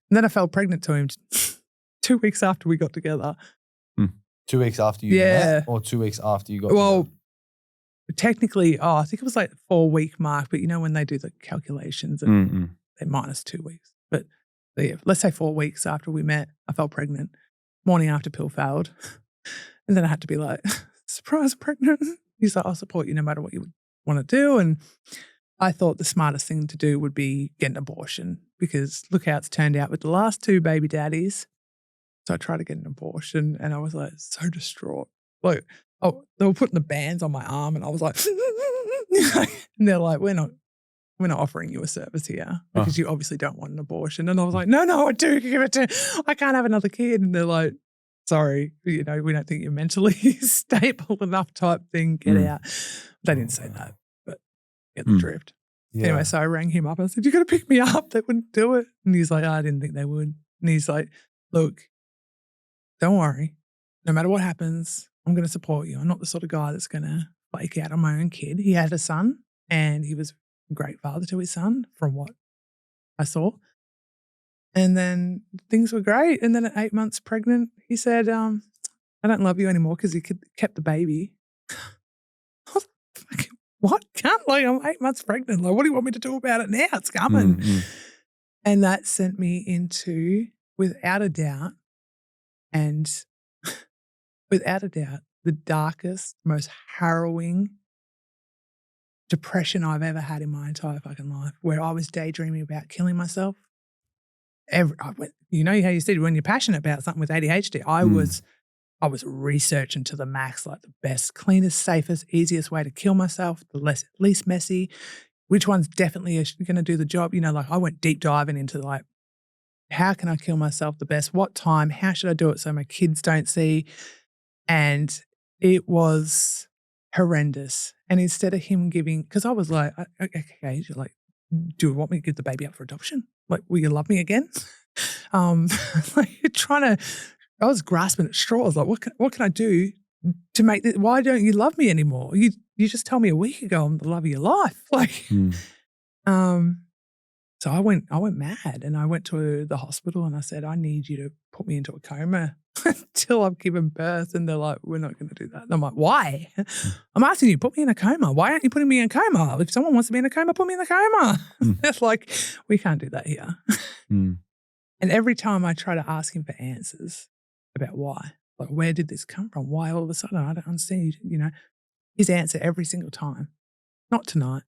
And then I fell pregnant to him 2 weeks after we got together. 2 weeks after you met, or 2 weeks after you got together? Technically, I think it was like 4-week mark, but you know when they do the calculations and they're minus 2 weeks. But yeah, let's say 4 weeks after we met, I fell pregnant. Morning after pill failed. And then I had to be like, surprise, pregnant. He's like, I'll support you no matter what you would want to do. And I thought the smartest thing to do would be get an abortion, because look how it's turned out with the last 2 baby daddies. So I tried to get an abortion, and I was like so distraught. Like, they were putting the bands on my arm, and I was like, and they're like, we're not offering you a service here because you obviously don't want an abortion. And I was like, no, I do give it to, I can't have another kid. And they're like, sorry, you know, we don't think you're mentally stable enough type thing. Get out. They didn't say that, but get the drift. Yeah. Anyway, so I rang him up. I said, you got to pick me up. They wouldn't do it. And he's like, I didn't think they would. And he's like, look, don't worry. No matter what happens, I'm going to support you. I'm not the sort of guy that's going to flake out on my own kid. He had a son, and he was a great father to his son from what I saw. And then things were great. And then at 8 months pregnant, he said, I don't love you anymore because he kept the baby. I was like, what? Like, I'm 8 months pregnant. Like, what do you want me to do about it now? It's coming. And that sent me into, without a doubt, the darkest, most harrowing depression I've ever had in my entire fucking life, where I was daydreaming about killing myself. You know how you said when you're passionate about something with ADHD, I was researching to the max, like the best, cleanest, safest, easiest way to kill myself, the least messy, which one's definitely going to do the job. You know, like I went deep diving into like, how can I kill myself the best? What time? How should I do it so my kids don't see? And it was horrendous. And instead of him giving, because I was like, okay, you're like, do you want me to give the baby up for adoption? Like, will you love me again? Like I was grasping at straws. Like, what can I do to make this? Why don't you love me anymore? You just told me a week ago I'm the love of your life. Like, so I went mad, and I went to the hospital, and I said, I need you to put me into a coma until I've given birth. And they're like, we're not going to do that. And I'm like, why? I'm asking you, put me in a coma. Why aren't you putting me in a coma? If someone wants to be in a coma, put me in a coma. They're like, we can't do that here. And every time I try to ask him for answers about why, like, where did this come from? Why all of a sudden? I don't understand, you know, his answer every single time, not tonight.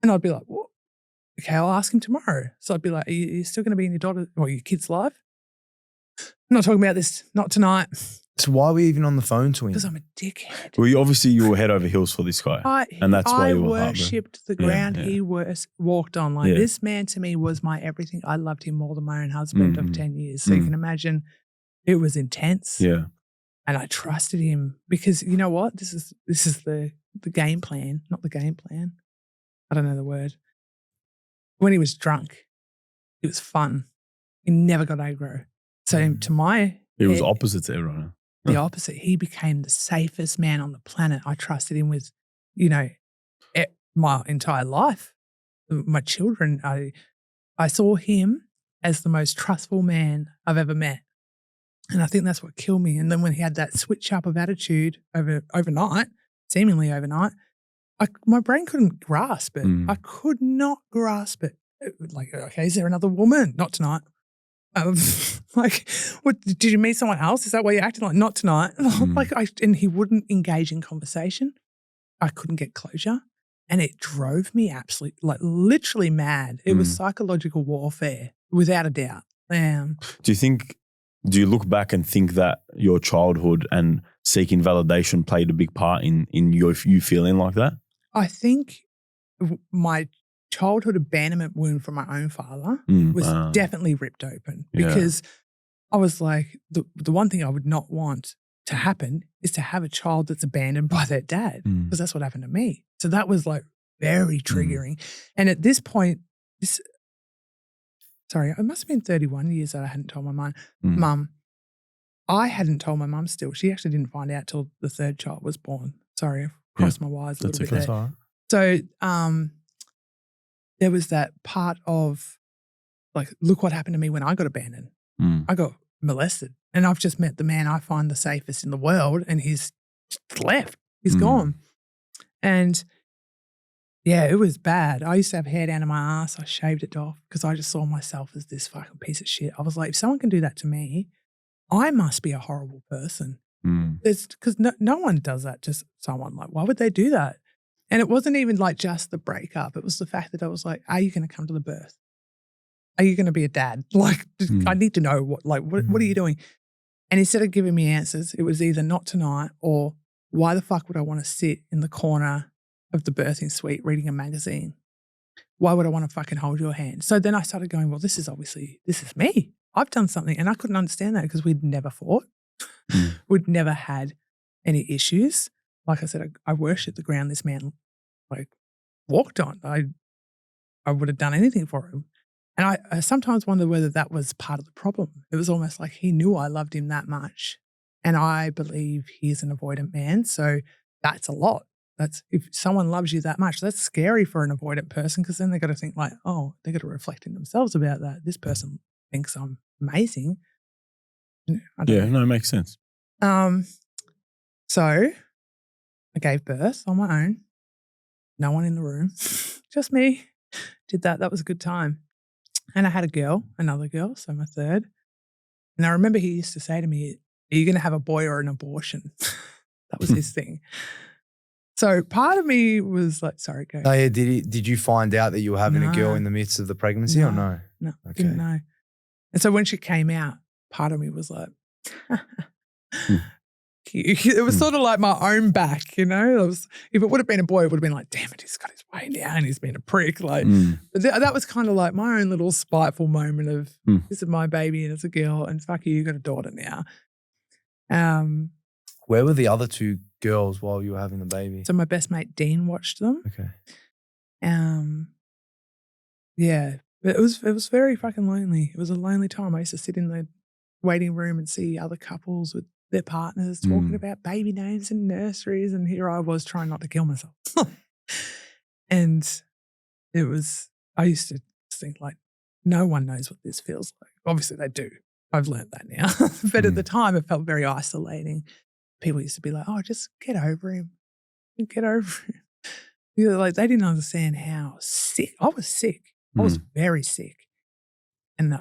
And I'd be like, well, okay, I'll ask him tomorrow. So I'd be like, are you still going to be in your daughter or your kid's life? I'm not talking about this, not tonight. So why are we even on the phone to him? Because I'm a dickhead. Well, you were head over heels for this guy. And that's why you were heartbroken. I worshipped the ground he walked on. Like, this man to me was my everything. I loved him more than my own husband of 10 years. So you can imagine it was intense. Yeah. And I trusted him because you know what? This is the game plan, not the game plan. I don't know the word. When he was drunk, it was fun. He never got aggro. So to my It was opposite to everyone. The opposite. He became the safest man on the planet. I trusted him with, you know, my entire life. My children, I saw him as the most trustful man I've ever met. And I think that's what killed me. And then when he had that switch up of attitude overnight, seemingly overnight, my brain couldn't grasp it. I could not grasp it. Like, okay, is there another woman? Not tonight. Like, what? Did you meet someone else? Is that why you're acting like? Not tonight. And he wouldn't engage in conversation. I couldn't get closure, and it drove me absolutely, like, literally mad. It was psychological warfare, without a doubt. Do you look back and think that your childhood and seeking validation played a big part in you feeling like that? I think my childhood abandonment wound from my own father was definitely ripped open because I was like, the one thing I would not want to happen is to have a child that's abandoned by their dad, because that's what happened to me. So that was like very triggering. And at this point, it must have been 31 years that I hadn't told my mum. I hadn't told my mum still. She actually didn't find out till the third child was born. Sorry, I've crossed my wires a little bit there. Right. So there was that part of, like, look what happened to me when I got abandoned. I got molested. And I've just met the man I find the safest in the world, and he's left. He's gone. And yeah, it was bad. I used to have hair down to my ass. I shaved it off because I just saw myself as this fucking piece of shit. I was like, if someone can do that to me, I must be a horrible person. Because no one does that to someone. Like, why would they do that? And it wasn't even like just the breakup. It was the fact that I was like, are you going to come to the birth? Are you going to be a dad? Like, I need to know what are you doing? And instead of giving me answers, it was either not tonight or why the fuck would I want to sit in the corner of the birthing suite reading a magazine? Why would I want to fucking hold your hand? So then I started going, well, this is me. I've done something. And I couldn't understand that because we'd never fought. We'd never had any issues. Like I said, I worshipped the ground this man like walked on. I would have done anything for him. And I sometimes wonder whether that was part of the problem. It was almost like he knew I loved him that much. And I believe he's an avoidant man. So that's a lot. If someone loves you that much, that's scary for an avoidant person, because then they got to think like, oh, they got to reflect in themselves about that. This person thinks I'm amazing. It makes sense. So I gave birth on my own. No one in the room, just me. Did that. That was a good time. And I had another girl, so my third. And I remember he used to say to me, are you going to have a boy or an abortion? That was his thing. So part of me was like, sorry, go. Oh, yeah. Did you find out that you were having a girl in the midst of the pregnancy or no? No, didn't know. And so when she came out, part of me was like, it was sort of like my own back, you know? If it would have been a boy, it would have been like, damn it, he's got his way now and he's been a prick. Like, but that was kind of like my own little spiteful moment of, this is my baby and it's a girl and fuck you got a daughter now. Where were the other two girls while you were having the baby? So my best mate Dean watched them. Okay. Yeah, but it was very fucking lonely. It was a lonely time. I used to sit in the waiting room and see other couples with their partners talking about baby names and nurseries, and here I was trying not to kill myself. And I used to think like, no one knows what this feels like. Obviously they do. I've learned that now. But at the time it felt very isolating. People used to be like, oh, just get over him. Get over him. You know, like, they didn't understand how sick. I was sick. I was very sick. And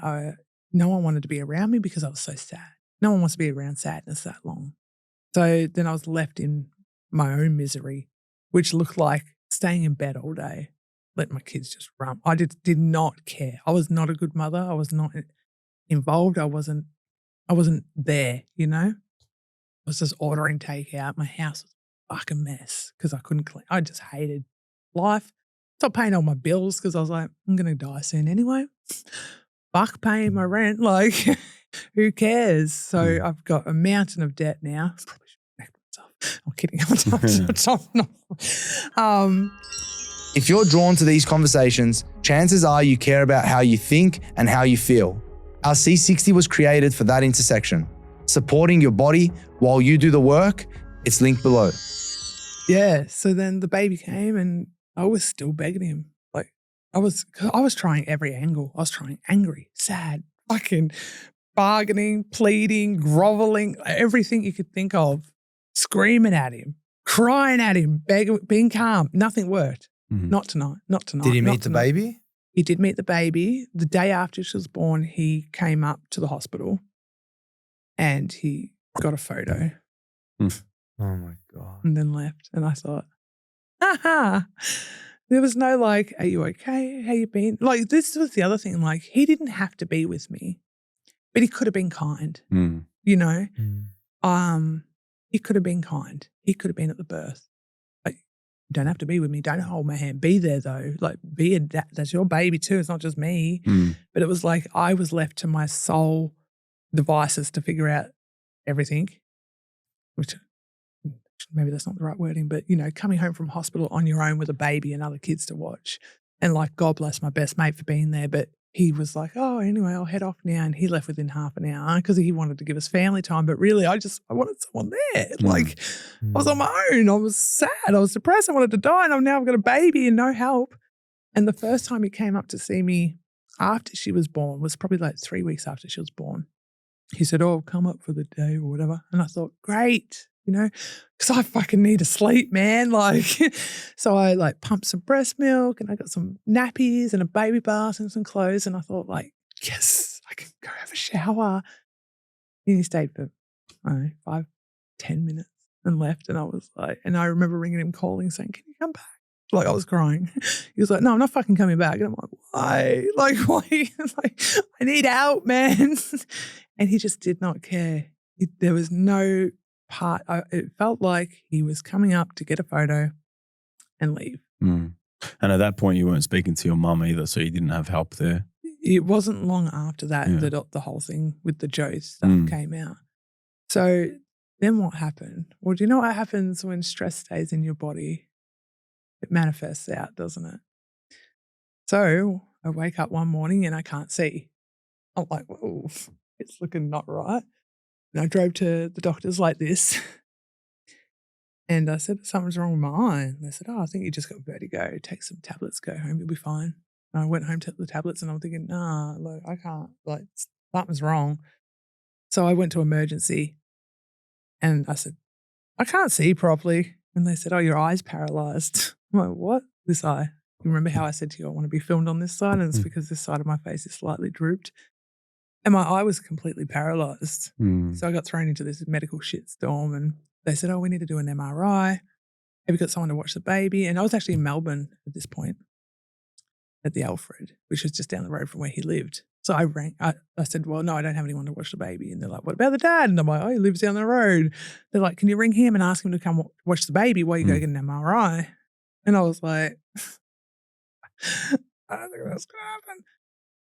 no one wanted to be around me because I was so sad. No one wants to be around sadness that long. So then I was left in my own misery, which looked like staying in bed all day, let my kids just run. I did not care. I was not a good mother. I was not involved. I wasn't there, you know? was just ordering takeout. My house was a fucking mess because I couldn't clean. I just hated life. Stopped paying all my bills because I was like, I'm going to die soon anyway. Fuck paying my rent. Like, who cares? So I've got a mountain of debt now. Probably should connect myself. I'm kidding. If you're drawn to these conversations, chances are you care about how you think and how you feel. Our C60 was created for that intersection. Supporting your body while you do the work, it's linked below. Yeah. So then the baby came and I was still begging him. Like I was trying every angle. I was trying angry, sad, fucking bargaining, pleading, groveling, everything you could think of, screaming at him, crying at him, begging, being calm. Nothing worked. Mhm. Not tonight. Not tonight. Did he not meet the tonight. baby? He did meet the baby. The day after she was born, he came up to the hospital and he got a photo Oh my God. and then left. And I thought, there was no like, are you okay? How you been? Like, this was the other thing. Like, he didn't have to be with me, but he could have been kind, you know? He could have been kind. He could have been at the birth. Like, you don't have to be with me. Don't hold my hand. Be there though. Like, that's your baby too. It's not just me. But it was like I was left to my sole devices to figure out everything, which maybe that's not the right wording, but, you know, coming home from hospital on your own with a baby and other kids to watch. And like, God bless my best mate for being there. But he was like, oh, anyway, I'll head off now. And he left within half an hour because he wanted to give us family time. But really, I wanted someone there. Like, I was on my own. I was sad. I was depressed. I wanted to die. And now I've got a baby and no help. And the first time he came up to see me after she was born was probably like 3 weeks after she was born. He said, oh, come up for the day or whatever. And I thought, great, you know, because I fucking need to sleep, man. Like, so I like pumped some breast milk and I got some nappies and a baby bath and some clothes. And I thought like, yes, I can go have a shower. And he stayed for, I don't know, 5-10 minutes and left. And I was like, and I remember ringing him, calling, saying, can you come back? Like, I was crying. He was like, no, I'm not fucking coming back. And I'm like, why? Like, why? Like, I need out, man. And he just did not care. There was no part. It felt like he was coming up to get a photo and leave. And at that point, you weren't speaking to your mum either, so you didn't have help there. It wasn't long after that that the whole thing with the Joe stuff came out. So then what happened? Well, do you know what happens when stress stays in your body? It manifests out, doesn't it? So I wake up one morning and I can't see. I'm like, whoa, it's looking not right. And I drove to the doctors like this. And I said, something's wrong with my eye. And they said, oh, I think you just got vertigo. Take some tablets, go home, you'll be fine. And I went home, took the tablets, and I'm thinking, nah, look, I can't, like, something's wrong. So I went to emergency and I said, I can't see properly. And they said, oh, your eye's paralyzed. I'm like, what? This eye. You remember how I said to you, I want to be filmed on this side? And it's because this side of my face is slightly drooped. And my eye was completely paralyzed. So I got thrown into this medical shitstorm and they said, oh, we need to do an MRI. Have you got someone to watch the baby? And I was actually in Melbourne at this point at the Alfred, which was just down the road from where he lived. So I rang, I said, well, no, I don't have anyone to watch the baby. And they're like, what about the dad? And I'm like, oh, he lives down the road. They're like, can you ring him and ask him to come watch the baby while you go get an MRI? And I was like, I don't think that's going to happen.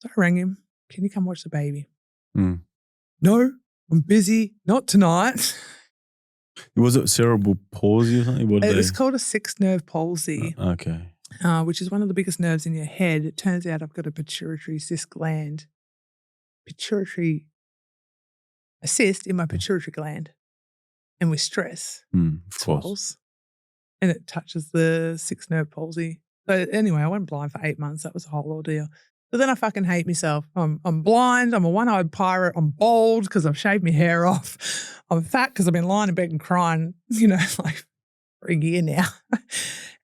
So I rang him. Can you come watch the baby? No, I'm busy. Not tonight. Was it cerebral palsy or something? It was called a sixth nerve palsy. Okay. Which is one of the biggest nerves in your head. It turns out I've got a pituitary cyst gland. Pituitary a cyst in my pituitary gland. And with stress, it swells. And it touches the sixth nerve palsy. So anyway, I went blind for 8 months. That was a whole ordeal. So then I fucking hate myself. I'm blind. I'm a one-eyed pirate. I'm bald because I've shaved my hair off. I'm fat because I've been lying in bed and crying, you know, like for a year now.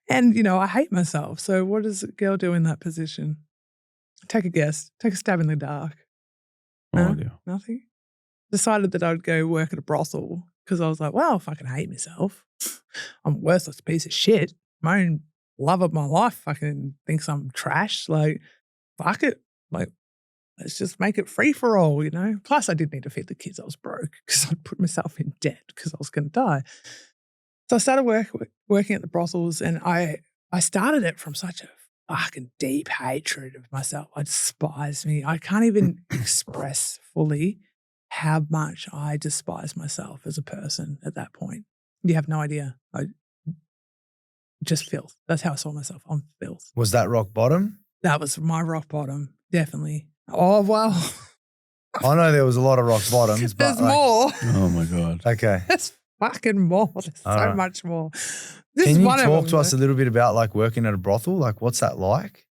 And, you know, I hate myself. So what does a girl do in that position? Take a guess. Take a stab in the dark. No idea. Nothing? Decided that I'd go work at a brothel because I was like, well, I fucking hate myself. I'm a worthless piece of shit. My own love of my life fucking thinks I'm trash. Like, fuck it. Like, let's just make it free for all, you know. Plus, I did need to feed the kids. I was broke because I'd put myself in debt because I was going to die. So I started working at the brothels, and I started it from such a fucking deep hatred of myself. I despise me. I can't even express fully how much I despise myself as a person at that point. You have no idea. I just filth. That's how I saw myself. I'm filth. Was that rock bottom? That was my rock bottom, definitely. Oh, well. I know there was a lot of rock bottoms, but There's more. Oh my God. Okay. There's fucking more. There's All so right. much more. This Can is you one of talk them, to us though. a little bit about like working at a brothel? Like what's that like?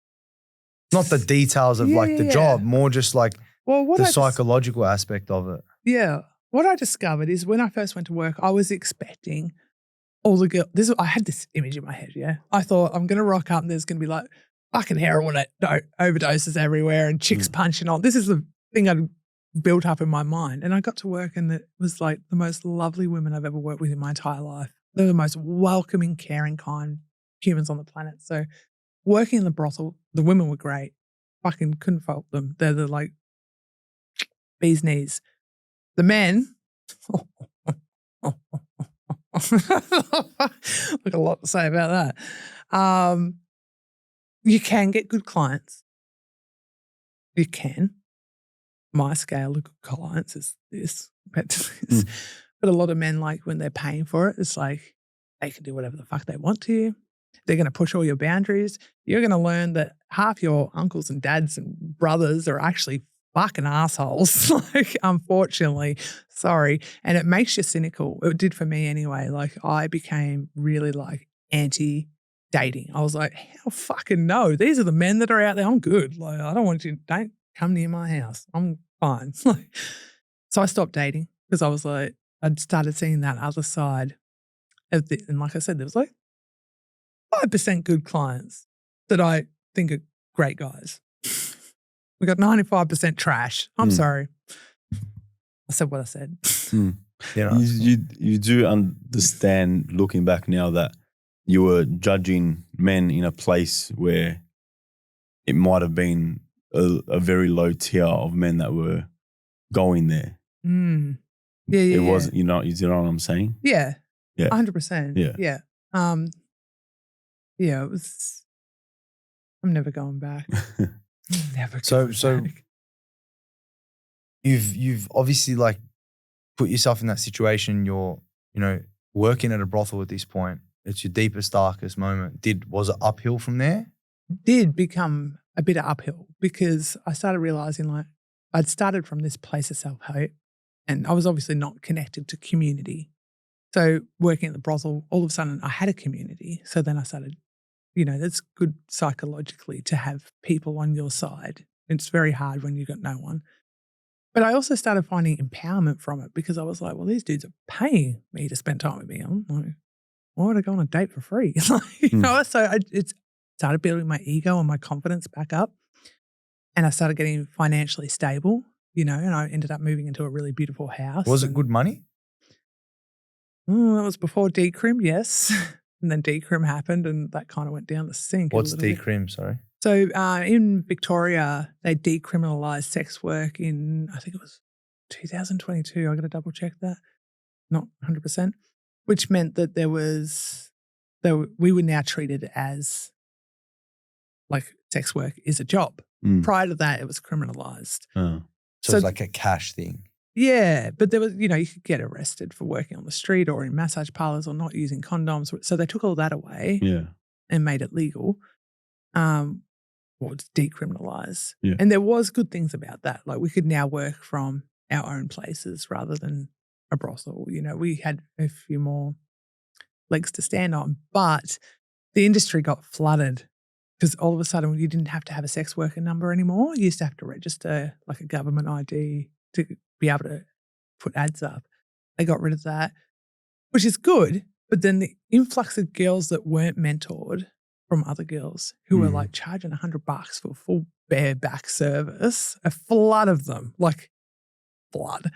Not the details of like the Yeah. job, more just like Well, what the I dis- psychological aspect of it. Yeah. What I discovered is when I first went to work, I was expecting all the girls. I had this image in my head, yeah. I thought I'm going to rock up and there's going to be like fucking heroin overdoses everywhere and chicks punching on. This is the thing I'd built up in my mind. And I got to work and it was like the most lovely women I've ever worked with in my entire life. They're the most welcoming, caring, kind humans on the planet. So working in the brothel, the women were great. Fucking couldn't fault them. They're the like bee's knees. The men, look, a lot to say about that. You can get good clients. You can. My scale of good clients is this, compared to this. But a lot of men, like when they're paying for it, it's like they can do whatever the fuck they want to you. They're going to push all your boundaries. You're going to learn that half your uncles and dads and brothers are actually fucking assholes. Like, unfortunately, sorry. And it makes you cynical. It did for me anyway. Like, I became really like anti-dating. I was like, hell fucking no. These are the men that are out there. I'm good. Like, I don't want you, don't come near my house. I'm fine. Like, so I stopped dating because I was like, I'd started seeing that other side of the, and like I said, there was like 5% good clients that I think are great guys. We got 95% trash. I'm sorry. I said what I said. You know? You do understand, looking back now, that you were judging men in a place where it might have been a very low tier of men that were going there. Yeah. It wasn't, you know what I'm saying? Yeah. Yeah. 100%. Yeah. Yeah. Yeah, it was, I'm never going back. Never going back. You've obviously like put yourself in that situation. You're, you know, working at a brothel at this point. It's your deepest, darkest moment. Was it uphill from there? Did become a bit of uphill because I started realizing like I'd started from this place of self-hate and I was obviously not connected to community. So working at the brothel, all of a sudden I had a community. So then I started, you know, that's good psychologically to have people on your side. It's very hard when you've got no one. But I also started finding empowerment from it because I was like, well, these dudes are paying me to spend time with me. I'm like, why would I go on a date for free? You know, so it started building my ego and my confidence back up. And I started getting financially stable, you know, and I ended up moving into a really beautiful house. Was it good money? That was before decrim, yes. And then decrim happened and that kind of went down the sink. What's decrim, sorry? So in Victoria, they decriminalised sex work in, I think it was 2022. I got to double check that. Not 100%, which meant that we were now treated as like sex work is a job. Prior to that, it was criminalised. So it's like a cash thing. Yeah, but there was, you know, you could get arrested for working on the street or in massage parlours or not using condoms. So they took all that away and made it legal. Or it's decriminalised. Yeah. And there was good things about that. Like we could now work from our own places rather than a brothel. You know, we had a few more legs to stand on. But the industry got flooded because all of a sudden you didn't have to have a sex worker number anymore. You used to have to register like a government ID to be able to put ads up. They got rid of that, which is good. But then the influx of girls that weren't mentored from other girls who were like charging $100 for a full bareback service, a flood of them, like flood,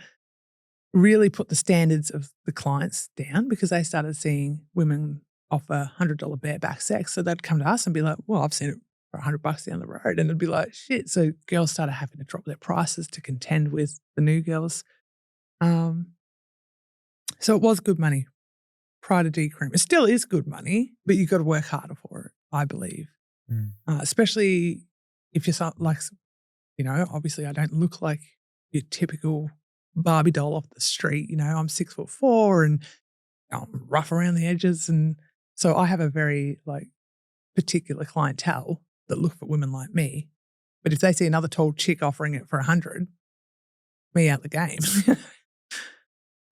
really put the standards of the clients down because they started seeing women offer $100 bareback sex. So they'd come to us and be like, well, I've seen it for $100 down the road. And it'd be like, shit. So girls started having to drop their prices to contend with the new girls. So it was good money prior to decream. It still is good money, but you've got to work harder for it, I believe. Especially if you're like, obviously I don't look like your typical Barbie doll off the street. I'm 6'4" and I'm rough around the edges. And so I have a very particular clientele that look for women like me. But if they see another tall chick offering it for 100, me out the game.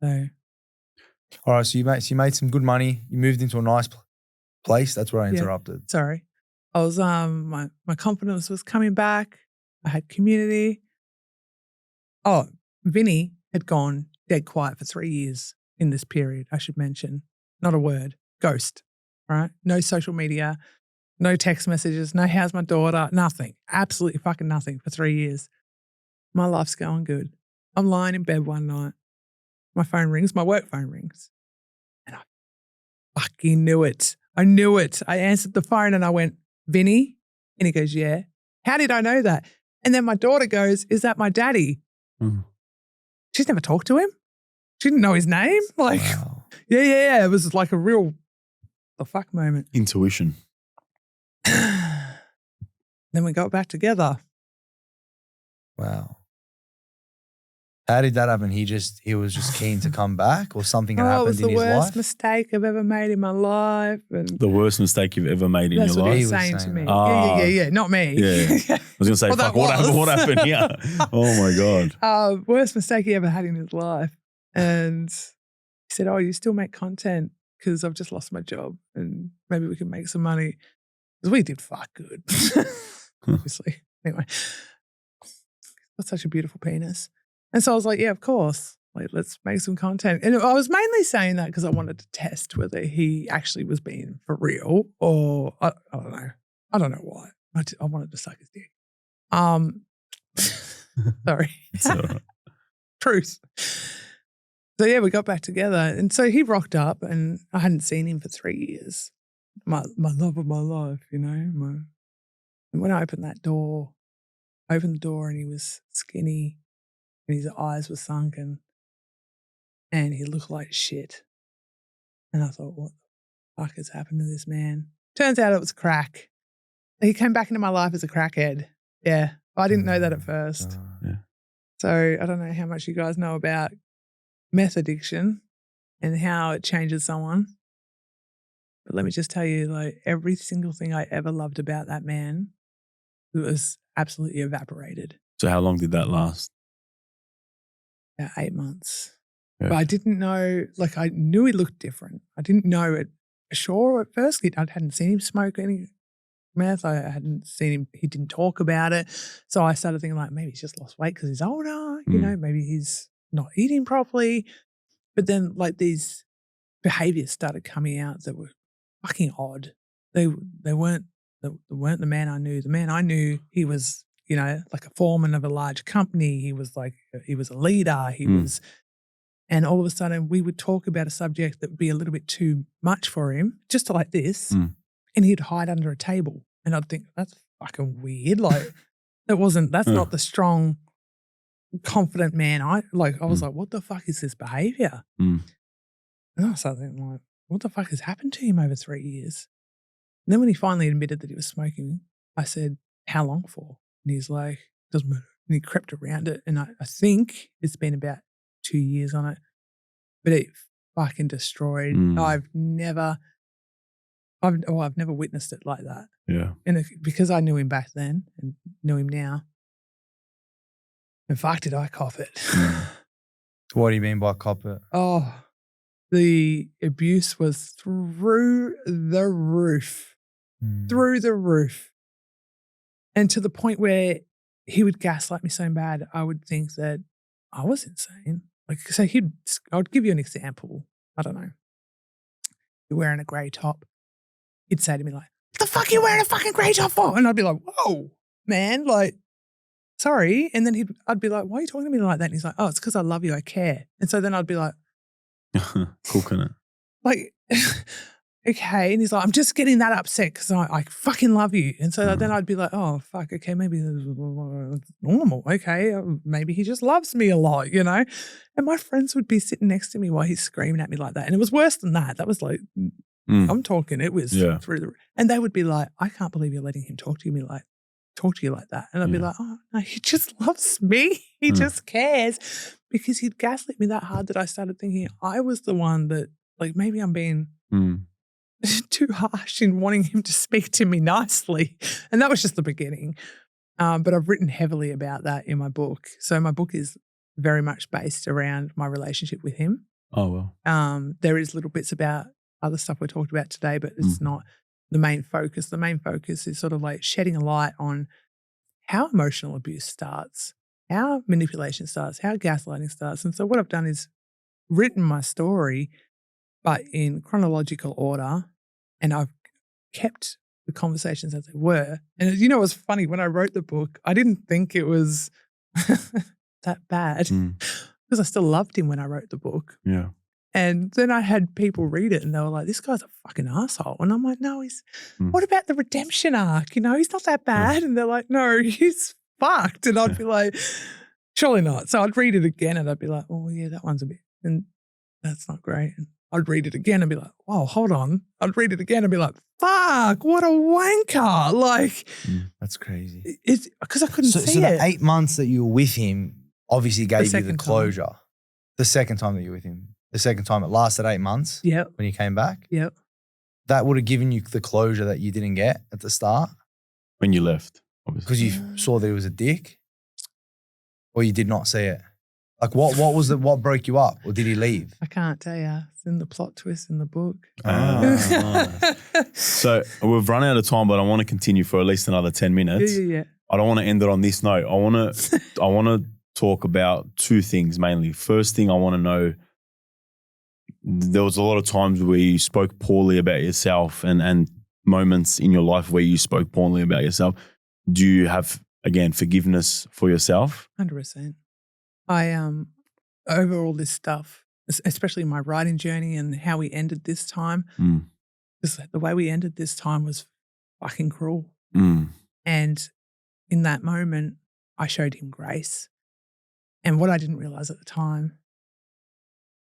So. All right, so you made some good money. You moved into a nice place. That's where I interrupted. Sorry. I was my confidence was coming back. I had community. Oh, Vinny had gone dead quiet for 3 years in this period, I should mention. Not a word. Ghost, right? No social media, no text messages, no how's my daughter, nothing. Absolutely fucking nothing for 3 years. My life's going good. I'm lying in bed one night. My phone rings, my work phone rings. And I fucking knew it. I knew it. I answered the phone and I went, Vinny? And he goes, yeah. How did I know that? And then my daughter goes, is that my daddy? She's never talked to him. She didn't know his name. Wow. Yeah. It was like a real the fuck moment. Intuition. Then we got back together. Wow. How did that happen? He was just keen to come back, or something had happened in his life? It was the worst mistake I've ever made in my life. And The worst mistake you've ever made in your that's what life? he was saying to me. that. Yeah. Not me. Yeah. I was going to say, Well, fuck, what happened here? Oh my God. Worst mistake he ever had in his life. And he said, oh, you still make content because I've just lost my job and maybe we can make some money. Because we did fuck good, obviously. Anyway, got such a beautiful penis. And so I was like, yeah, of course. Let's make some content. And I was mainly saying that because I wanted to test whether he actually was being for real or I don't know. I don't know why. I wanted to suck his dick. Sorry. It's all right. Truth. So yeah, we got back together. And so he rocked up and I hadn't seen him for 3 years. My love of my life, And when I opened the door and he was skinny and his eyes were sunken and he looked like shit. And I thought, what the fuck has happened to this man? Turns out it was crack. He came back into my life as a crackhead. Yeah. I didn't know that at first. Yeah. So I don't know how much you guys know about meth addiction and how it changes someone. But let me just tell you, every single thing I ever loved about that man, it was absolutely evaporated. So how long did that last? About 8 months. Yeah. But I didn't know, I knew he looked different. I didn't know it sure at first. I hadn't seen him smoke any meth. I hadn't seen him, he didn't talk about it. So I started thinking maybe he's just lost weight because he's older, maybe he's not eating properly. But then these behaviors started coming out that were fucking odd. They weren't the man I knew. The man I knew, he was, like a foreman of a large company. He was a leader. He was, and all of a sudden we would talk about a subject that would be a little bit too much for him, just like this. And he'd hide under a table. And I'd think, that's fucking weird. That's not the strong, confident man. I was like, what the fuck is this behavior? And I started thinking, what the fuck has happened to him over 3 years? And then when he finally admitted that he was smoking, I said, how long for? And he's like, doesn't matter. And he crept around it. And I think it's been about 2 years on it. But it fucking destroyed. I've never witnessed it like that. Yeah. And because I knew him back then and knew him now. And fuck, did I cop it. What do you mean by cop it? Oh, the abuse was through the roof. Through the roof. And to the point where he would gaslight me so bad, I would think that I was insane. So I would give you an example. I don't know. You're wearing a grey top. He'd say to me what the fuck are you wearing a fucking grey top for? And I'd be like, whoa, man, sorry. And then I'd be like, why are you talking to me like that? And he's like, oh, it's because I love you, I care. And so then I'd be like, cooking it. okay. And he's like, I'm just getting that upset because I fucking love you. And so then I'd be like, oh, fuck, okay, maybe this is normal. Okay, maybe he just loves me a lot, you know? And my friends would be sitting next to me while he's screaming at me like that. And it was worse than that. That was like, I'm talking, it was through the, and they would be like, I can't believe you're letting him talk to you like that. And I'd be like, oh, no, he just loves me. He just cares. Because he'd gaslit me that hard that I started thinking I was the one that, like, maybe I'm being too harsh in wanting him to speak to me nicely. And that was just the beginning. But I've written heavily about that in my book. So my book is very much based around my relationship with him. Oh, well. There is little bits about other stuff we talked about today, but it's not the main focus. The main focus is sort of like shedding a light on how emotional abuse starts, how manipulation starts, how gaslighting starts. And so what I've done is written my story, but in chronological order, and I've kept the conversations as they were. And you know, it was funny, when I wrote the book, I didn't think it was that bad because I still loved him when I wrote the book. Yeah. And then I had people read it and they were like, this guy's a fucking asshole. And I'm like, no, what about the redemption arc? You know, he's not that bad. And they're like, no, he's fucked. And I'd be like, surely not. So I'd read it again and I'd be like, oh yeah, that one's a bit, and that's not great. And I'd read it again and be like, whoa, hold on. I'd read it again and be like, fuck, what a wanker. Like, that's crazy. It's because I couldn't see so it. the 8 months that you were with him obviously gave you the closure. Time. The second time that you were with him. The second time it lasted 8 months. Yep. When you came back. Yep. That would have given you the closure that you didn't get at the start. When you left, obviously. Because you saw that he was a dick, or you did not see it. Like what broke you up, or did he leave? I can't tell you. It's in the plot twist in the book. So we've run out of time, but I want to continue for at least another 10 minutes. Yeah. I don't want to end it on this note. I want to talk about two things mainly. First thing I want to know, there was a lot of times where you spoke poorly about yourself and moments in your life where you spoke poorly about yourself. Do you have, again, forgiveness for yourself? 100%. I, over all this stuff, especially my writing journey and how we ended this time, the way we ended this time was fucking cruel. And in that moment, I showed him grace. And what I didn't realize at the time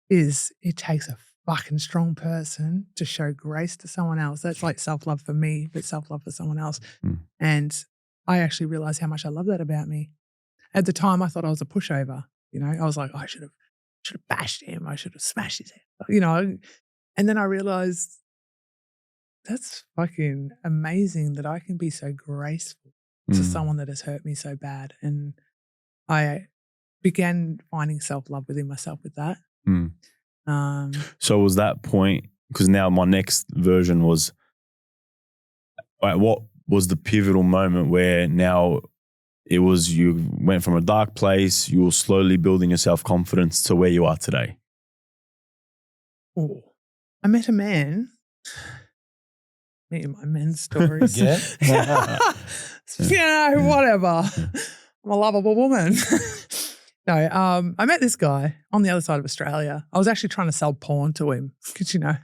is it takes a fucking strong person to show grace to someone else. That's like self-love for me, but self-love for someone else. And I actually realized how much I love that about me. At the time, I thought I was a pushover. You know, I was like, oh, I should have bashed him. I should have smashed his head. You know, and then I realized that's fucking amazing that I can be so graceful to someone that has hurt me so bad. And I began finding self-love within myself with that. So was that point, because now my next version was, what was the pivotal moment where now it was you went from a dark place, you were slowly building your self-confidence to where you are today? Oh, I met a man. Me and my men's stories. Whatever. I'm a lovable woman. No, I met this guy on the other side of Australia. I was actually trying to sell porn to him because, you know,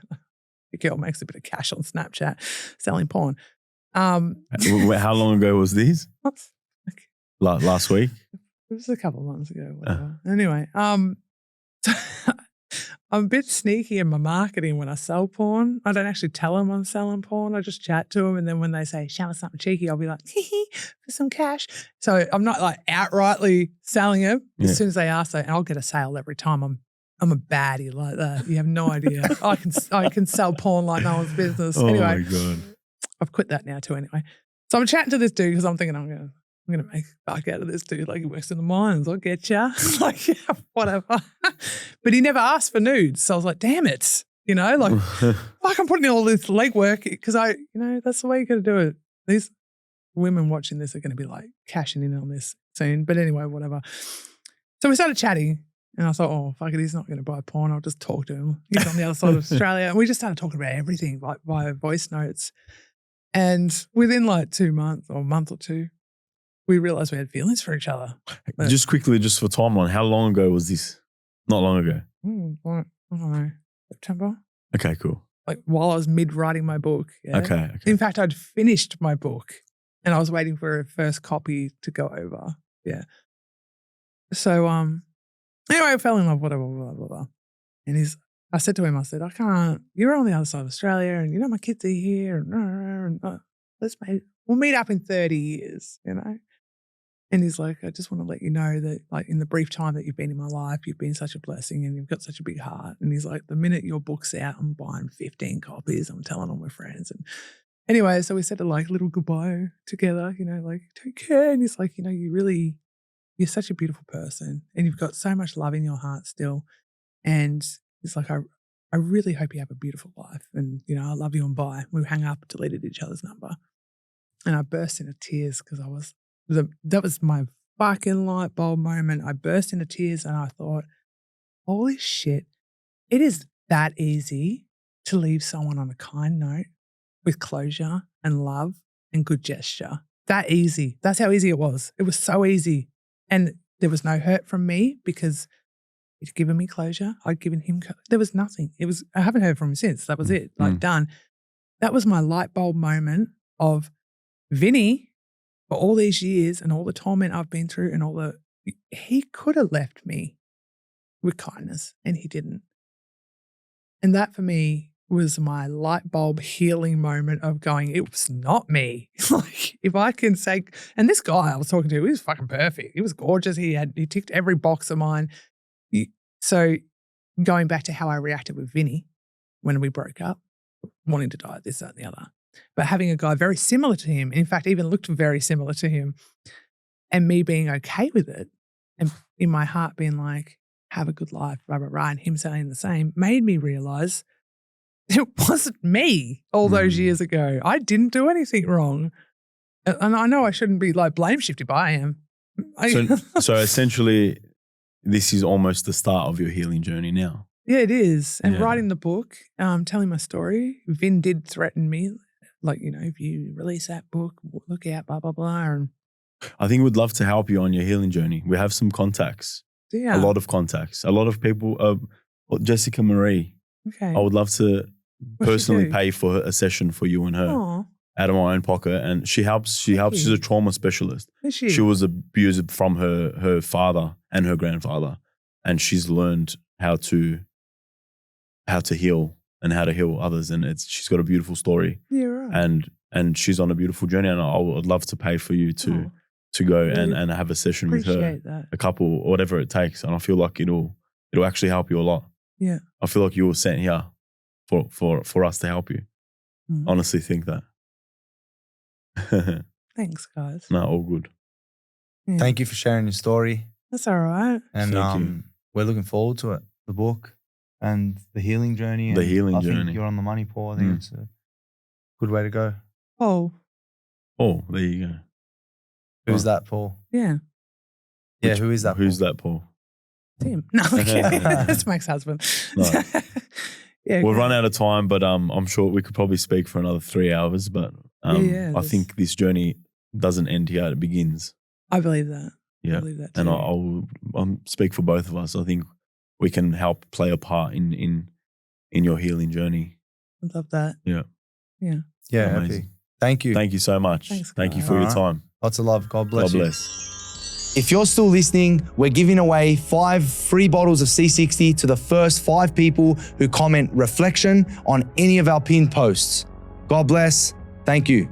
the girl makes a bit of cash on Snapchat selling porn. How long ago was this? Last week? It was a couple of months ago. Whatever. Anyway, so I'm a bit sneaky in my marketing when I sell porn. I don't actually tell them I'm selling porn. I just chat to them. And then when they say, show us something cheeky, I'll be like, for some cash. So I'm not like outrightly selling it. As soon as they ask, and I'll get a sale every time. I'm a baddie like that. You have no idea. I can sell porn like no one's business. Anyway, my God. I've quit that now too anyway. So I'm chatting to this dude because I'm thinking I'm going to make a buck out of this dude. Like, he works in the mines. I'll get ya. Like, yeah, whatever. But he never asked for nudes. So I was like, damn it. You know, like, fuck, I'm putting in all this legwork because that's the way you got to do it. These women watching this are going to be like cashing in on this soon. But anyway, whatever. So we started chatting and I thought, oh, fuck it, he's not going to buy porn. I'll just talk to him. He's on the other side of Australia. And we just started talking about everything, like via voice notes. And within like 2 months or a month or two, we realized we had feelings for each other. But, just quickly, just for timeline, how long ago was this? Not long ago. I don't know, September. Okay, cool. like while I was mid-writing my book. Yeah? Okay. In fact, I'd finished my book and I was waiting for a first copy to go over. Yeah. So anyway, I fell in love, whatever, blah, blah, blah. And I said to him, I said, I can't, you're on the other side of Australia and you know my kids are here and we'll meet up in 30 years, you know? And he's like, I just want to let you know that like in the brief time that you've been in my life, you've been such a blessing and you've got such a big heart. And he's like, the minute your book's out, I'm buying 15 copies. I'm telling all my friends. And anyway, so we said a like little goodbye together, you know, like take care. And he's like, you know, you're such a beautiful person and you've got so much love in your heart still. And he's like, I really hope you have a beautiful life. And, you know, I love you and bye. We hung up, deleted each other's number. And I burst into tears because that was my fucking light bulb moment. I burst into tears and I thought, holy shit, it is that easy to leave someone on a kind note with closure and love and good gesture. That easy. That's how easy it was. It was so easy. And there was no hurt from me because he'd given me closure. I'd given him, there was nothing. I haven't heard from him since. That was it. Like done. That was my light bulb moment of Vinny, for all these years and all the torment I've been through and he could have left me with kindness and he didn't. And that for me was my light bulb healing moment of going, it was not me. Like if I can say, and this guy I was talking to, he was fucking perfect. He was gorgeous. He ticked every box of mine. So going back to how I reacted with Vinny when we broke up, wanting to die, this, that, and the other. But having a guy very similar to him, in fact, even looked very similar to him, and me being okay with it, and in my heart being like, have a good life, blah, blah, blah, and him saying the same, made me realize it wasn't me all those years ago. I didn't do anything wrong. And I know I shouldn't be like blame shifting, but I am. So essentially, this is almost the start of your healing journey now. Yeah, it is. And writing the book, telling my story, Vin did threaten me. Like, you know, if you release that book, look out, blah, blah, blah. And I think we'd love to help you on your healing journey. We have some contacts, a lot of contacts, a lot of people. Jessica Marie, okay. I would love to personally pay for a session for you and her out of my own pocket. And she helps. She's a trauma specialist. Is she? She was abused from her father and her grandfather. And she's learned how to heal and how to heal others. And she's got a beautiful story. Yeah, right. And she's on a beautiful journey. And I would love to pay for you to go and have a session with her, a couple, or whatever it takes. And I feel like it'll actually help you a lot. Yeah. I feel like you were sent here for us to help you. Honestly think that. Thanks, guys. No, all good. Yeah. Thank you for sharing your story. That's all right. And we're looking forward to it, the book. And the healing journey. The healing journey. I think you're on the money, Paul. I think it's a good way to go. Oh, there you go. Who's that, Paul? Yeah. Yeah, who is that, Paul? Who's that, Paul? Tim. No, okay. That's Mike's husband. No. We'll run out of time, but I'm sure we could probably speak for another 3 hours. But I think this journey doesn't end here. It begins. I believe that. Yeah. I believe that too. And I'll speak for both of us. I think we can help play a part in your healing journey. I love that. Yeah. Yeah. Yeah. Happy. Thank you. Thank you so much. Thanks, Thank you for your time. Lots of love. God bless you. God bless. If you're still listening, we're giving away 5 free bottles of C60 to the first 5 people who comment reflection on any of our pinned posts. God bless. Thank you.